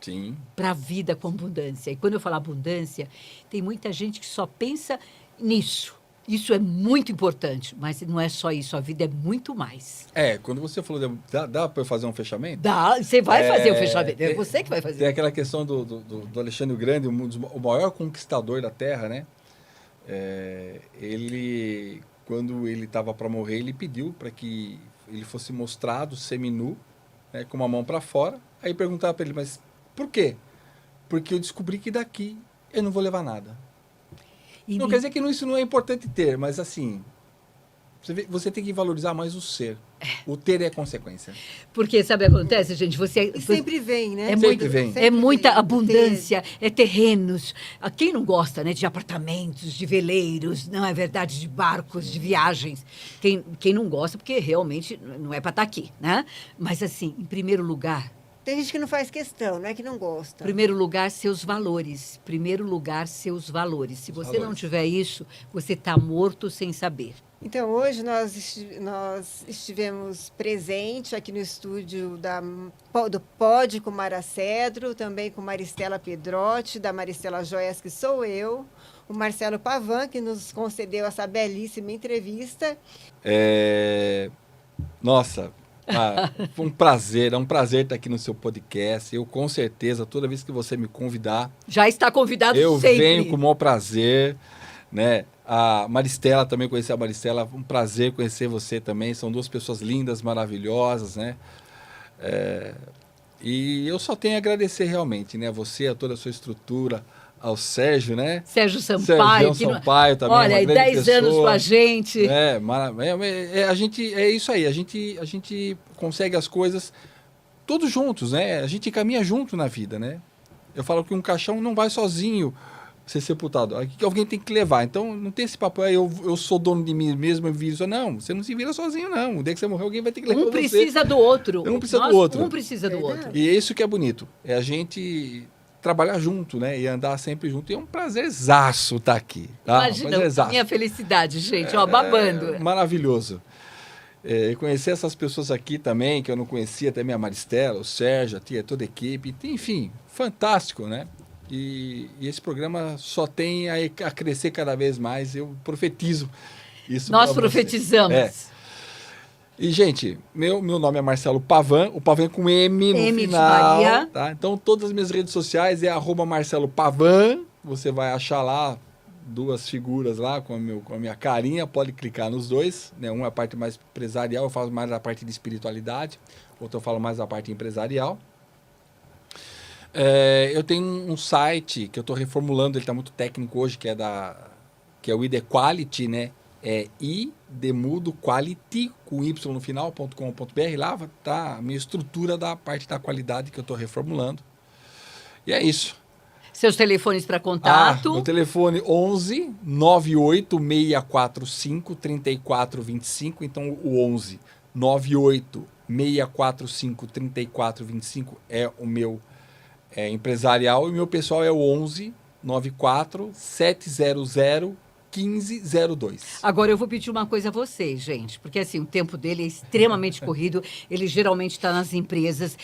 Sim. Para a vida com abundância. E quando eu falo abundância, tem muita gente que só pensa nisso. Isso é muito importante, mas não é só isso, a vida é muito mais. É, quando você falou, dá para eu fazer um fechamento? Dá, você vai fazer o fechamento, é tem- você que vai Tem fazer. aquela questão do Alexandre o Grande, o maior conquistador da Terra, né? Ele, quando ele estava para morrer, ele pediu para que ele fosse mostrado seminu, né, com uma mão para fora. Aí perguntava para ele, mas por quê? Porque eu descobri que daqui eu não vou levar nada. E Não quer dizer que isso não é importante ter, mas assim, você tem que valorizar mais o ser. O ter é consequência. Porque, sabe o que acontece, gente? E sempre vem, né? É Sempre muito, vem. é muita vem, abundância, é terrenos. Quem não gosta, né, de apartamentos, de veleiros, não é verdade, de barcos, de viagens? Quem não gosta, porque realmente não é para estar aqui, né? Mas assim, em primeiro lugar, Tem gente que não faz questão, não é que não gosta. primeiro lugar, seus valores. Primeiro lugar, seus valores. Se você não Valores. tiver isso, você está morto sem saber. Então, hoje nós estivemos presentes aqui no estúdio do Pod com Mara Cedro, também com Maristela Pedrotti, da Maristela Joias, que sou eu, o Marcelo Pavan, que nos concedeu essa belíssima entrevista. Nossa, foi é um prazer estar aqui no seu podcast. Eu, com certeza, toda vez que você me convidar, Já está convidado eu sempre. venho com o maior prazer, né? A Maristela, também conheci a Maristela, um prazer conhecer você também. São duas pessoas lindas, maravilhosas, né? E eu só tenho a agradecer realmente, né? A você, a toda a sua estrutura, ao Sérgio, né? Sérgio Sampaio. Sérgio que não- Sampaio também, Olha, uma aí grande 10 anos pessoa. com a gente. A gente, é isso aí, a gente consegue as coisas todos juntos, né? A gente caminha junto na vida, né? Eu falo que um caixão não vai sozinho ser sepultado, aqui alguém tem que levar. Então não tem esse papo, eu sou dono de mim mesmo, eu viro isso. Não, você não se vira sozinho, não. O dia que você morrer, alguém vai ter que levar Um você. precisa do outro. Um precisa do outro. Um precisa do Verdade. outro. E é isso que é bonito, é a gente trabalhar junto, né? E andar sempre junto. E é um prazerzaço estar aqui. Tá? Um Imagina, prazerzaço. minha felicidade, gente. Ó, babando. É maravilhoso. E conhecer essas pessoas aqui também, que eu não conhecia, também a Maristela, o Sérgio, a tia, toda a equipe. Enfim, fantástico, né? E esse programa só tem a crescer cada vez mais. Eu profetizo isso. Nós pra você. profetizamos. É. E, gente, meu nome é Marcelo Pavan, o Pavan é com M no M de final. Maria. Tá? Então, todas as minhas redes sociais é @Marcelo Pavan. Você vai achar lá 2 figuras lá com a minha carinha, pode clicar nos dois. Né? Um é a parte mais empresarial, eu falo mais da parte de espiritualidade, outro eu falo mais da parte empresarial. Eu tenho um site que eu estou reformulando, ele está muito técnico hoje, que é o ID Quality, né? É idemudo quality, com y no final.com.br. Lá está a minha estrutura da parte da qualidade que eu estou reformulando. E é isso. Seus telefones para contato. Meu telefone 11 98 645 3425. Então, o 11 98 645 3425 é o meu empresarial. E o meu pessoal é o 11 94 700 1502. Agora eu vou pedir uma coisa a vocês, gente, porque assim, o tempo dele é extremamente corrido, ele geralmente está nas empresas.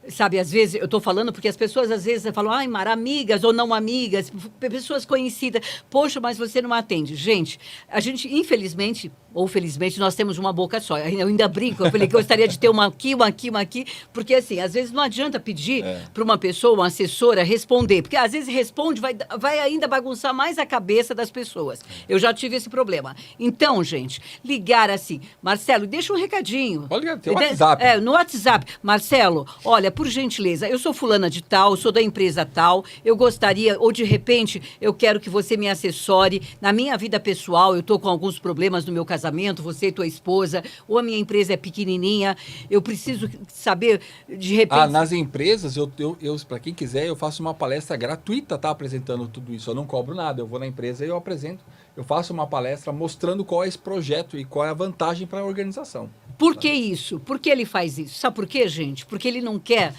Sabe, às vezes, eu estou falando porque as pessoas às vezes falam, ai, Mara, amigas ou não amigas, pessoas conhecidas. Poxa, mas você não atende. Gente, a gente, infelizmente, ou felizmente, nós temos uma boca só. Eu ainda brinco, eu falei que eu gostaria de ter uma aqui, porque assim, às vezes não adianta pedir para uma pessoa, uma assessora, responder, porque às vezes responde, vai ainda bagunçar mais a cabeça das pessoas. Eu já tive esse problema. Então, gente, ligar assim, Marcelo, deixa um recadinho. Pode ligar, tem o WhatsApp. No WhatsApp. Marcelo, olha, por gentileza, eu sou fulana de tal, sou da empresa tal, eu gostaria, ou de repente, eu quero que você me assessore na minha vida pessoal, eu estou com alguns problemas no meu casamento, você e tua esposa, ou a minha empresa é pequenininha, eu preciso saber, de repente... Nas empresas, eu para quem quiser, eu faço uma palestra gratuita, tá, apresentando tudo isso, eu não cobro nada, eu vou na empresa e eu apresento, eu faço uma palestra mostrando qual é esse projeto e qual é a vantagem para a organização. Por que isso? Por que ele faz isso? Sabe por quê, gente? Porque ele não quer...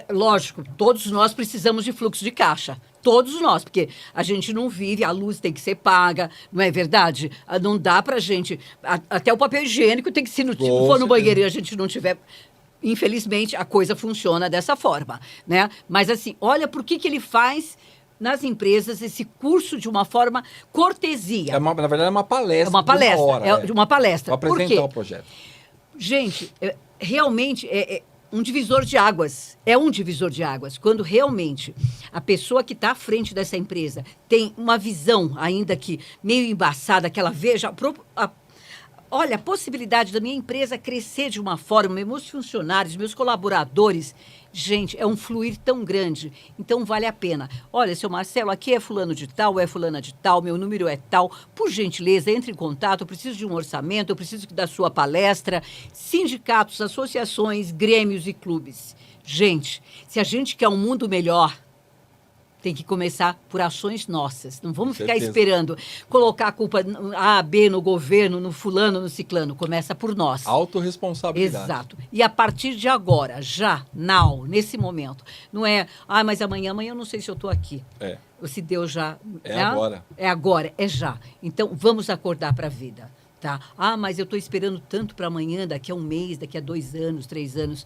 lógico, todos nós precisamos de fluxo de caixa. Todos nós, porque a gente não vive, a luz tem que ser paga, não é verdade? Não dá pra gente... Até o papel higiênico tem que, se não for no banheiro e a gente não tiver... Infelizmente, a coisa funciona dessa forma, né? Mas assim, olha por que ele faz... nas empresas, esse curso de uma forma cortesia. Na verdade, é uma palestra. É uma palestra. De uma hora, uma palestra. Para apresentar o projeto. Gente, realmente é um divisor de águas. É um divisor de águas. Quando realmente a pessoa que está à frente dessa empresa tem uma visão, ainda que meio embaçada, que ela veja... Olha, a possibilidade da minha empresa crescer de uma forma, meus funcionários, meus colaboradores, gente, é um fluir tão grande, então vale a pena. Olha, seu Marcelo, aqui é fulano de tal, é fulana de tal, meu número é tal, por gentileza, entre em contato, eu preciso de um orçamento, eu preciso da sua palestra, sindicatos, associações, grêmios e clubes. Gente, se a gente quer um mundo melhor, tem que começar por ações nossas. Não vamos ficar esperando colocar a culpa A, B no governo, no fulano, no ciclano. Começa por nós. Autorresponsabilidade. Exato. E a partir de agora, já, nesse momento, não é, mas amanhã eu não sei se eu estou aqui. Ou se Deus já... agora. É agora, é já. Então, vamos acordar para a vida. Tá? Mas eu estou esperando tanto para amanhã, daqui a um mês, daqui a 2 anos, 3 anos...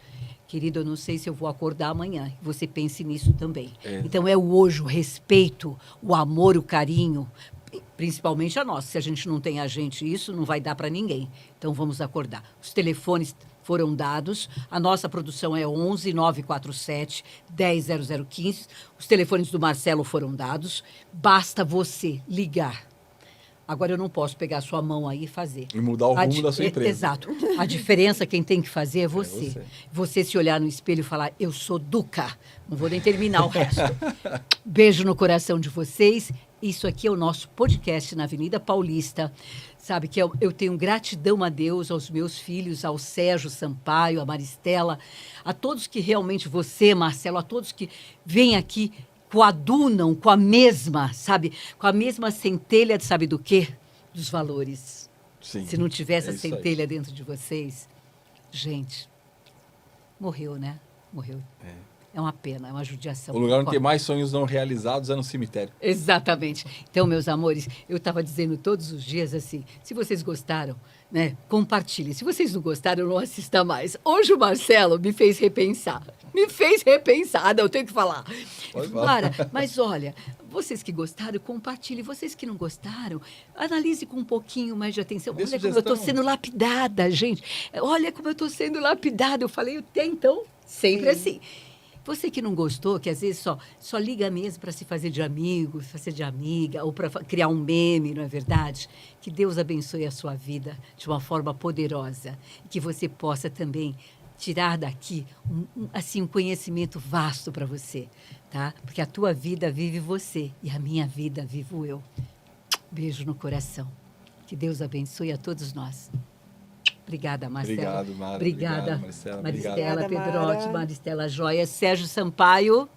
Querido, eu não sei se eu vou acordar amanhã. Você pense nisso também. Então, é o hoje, o respeito, o amor, o carinho, principalmente a nós. Se a gente não tem a gente, isso não vai dar para ninguém. Então, vamos acordar. Os telefones foram dados. A nossa produção é 11 947 10 0015. Os telefones do Marcelo foram dados. Basta você ligar. Agora, eu não posso pegar a sua mão aí e fazer. E mudar o rumo da sua empresa. Exato. A diferença, quem tem que fazer é você. Você se olhar no espelho e falar, eu sou Duca. Não vou nem terminar o resto. Beijo no coração de vocês. Isso aqui é o nosso podcast na Avenida Paulista. Sabe que eu tenho gratidão a Deus, aos meus filhos, ao Sérgio Sampaio, a Maristela, a todos que realmente, você, Marcelo, a todos que vêm aqui, coadunam com a mesma, sabe? Com a mesma centelha, sabe do quê? Dos valores. Sim, se não tivesse a centelha dentro de vocês, gente, morreu, né? Morreu. É uma pena, é uma judiação. O lugar onde tem mais sonhos não realizados é no cemitério. Exatamente. Então, meus amores, eu estava dizendo todos os dias assim, se vocês gostaram, né, compartilhem. Se vocês não gostaram, não assista mais. Hoje o Marcelo me fez repensar. Não, eu tenho que falar. Mara, mas olha, Vocês que gostaram, compartilhem. Vocês que não gostaram, analise com um pouquinho mais de atenção. Dê Olha como eu estou sugestão. sendo lapidada, gente. Olha como eu estou sendo lapidada. Eu falei até então, sempre Sim. assim. Você que não gostou, que às vezes só liga mesmo para se fazer de amigo, fazer de amiga, ou para criar um meme, não é verdade? Que Deus abençoe a sua vida de uma forma poderosa. E que você possa também tirar daqui assim, um conhecimento vasto para você, tá? Porque a tua vida vive você e a minha vida vivo eu. Beijo no coração. Que Deus abençoe a todos nós. Obrigada, Marcela. Obrigado, Mara. Obrigada, Obrigado, Marcela. Maristela Obrigada, Pedrotti, Mara. Maristela Joia, Sérgio Sampaio.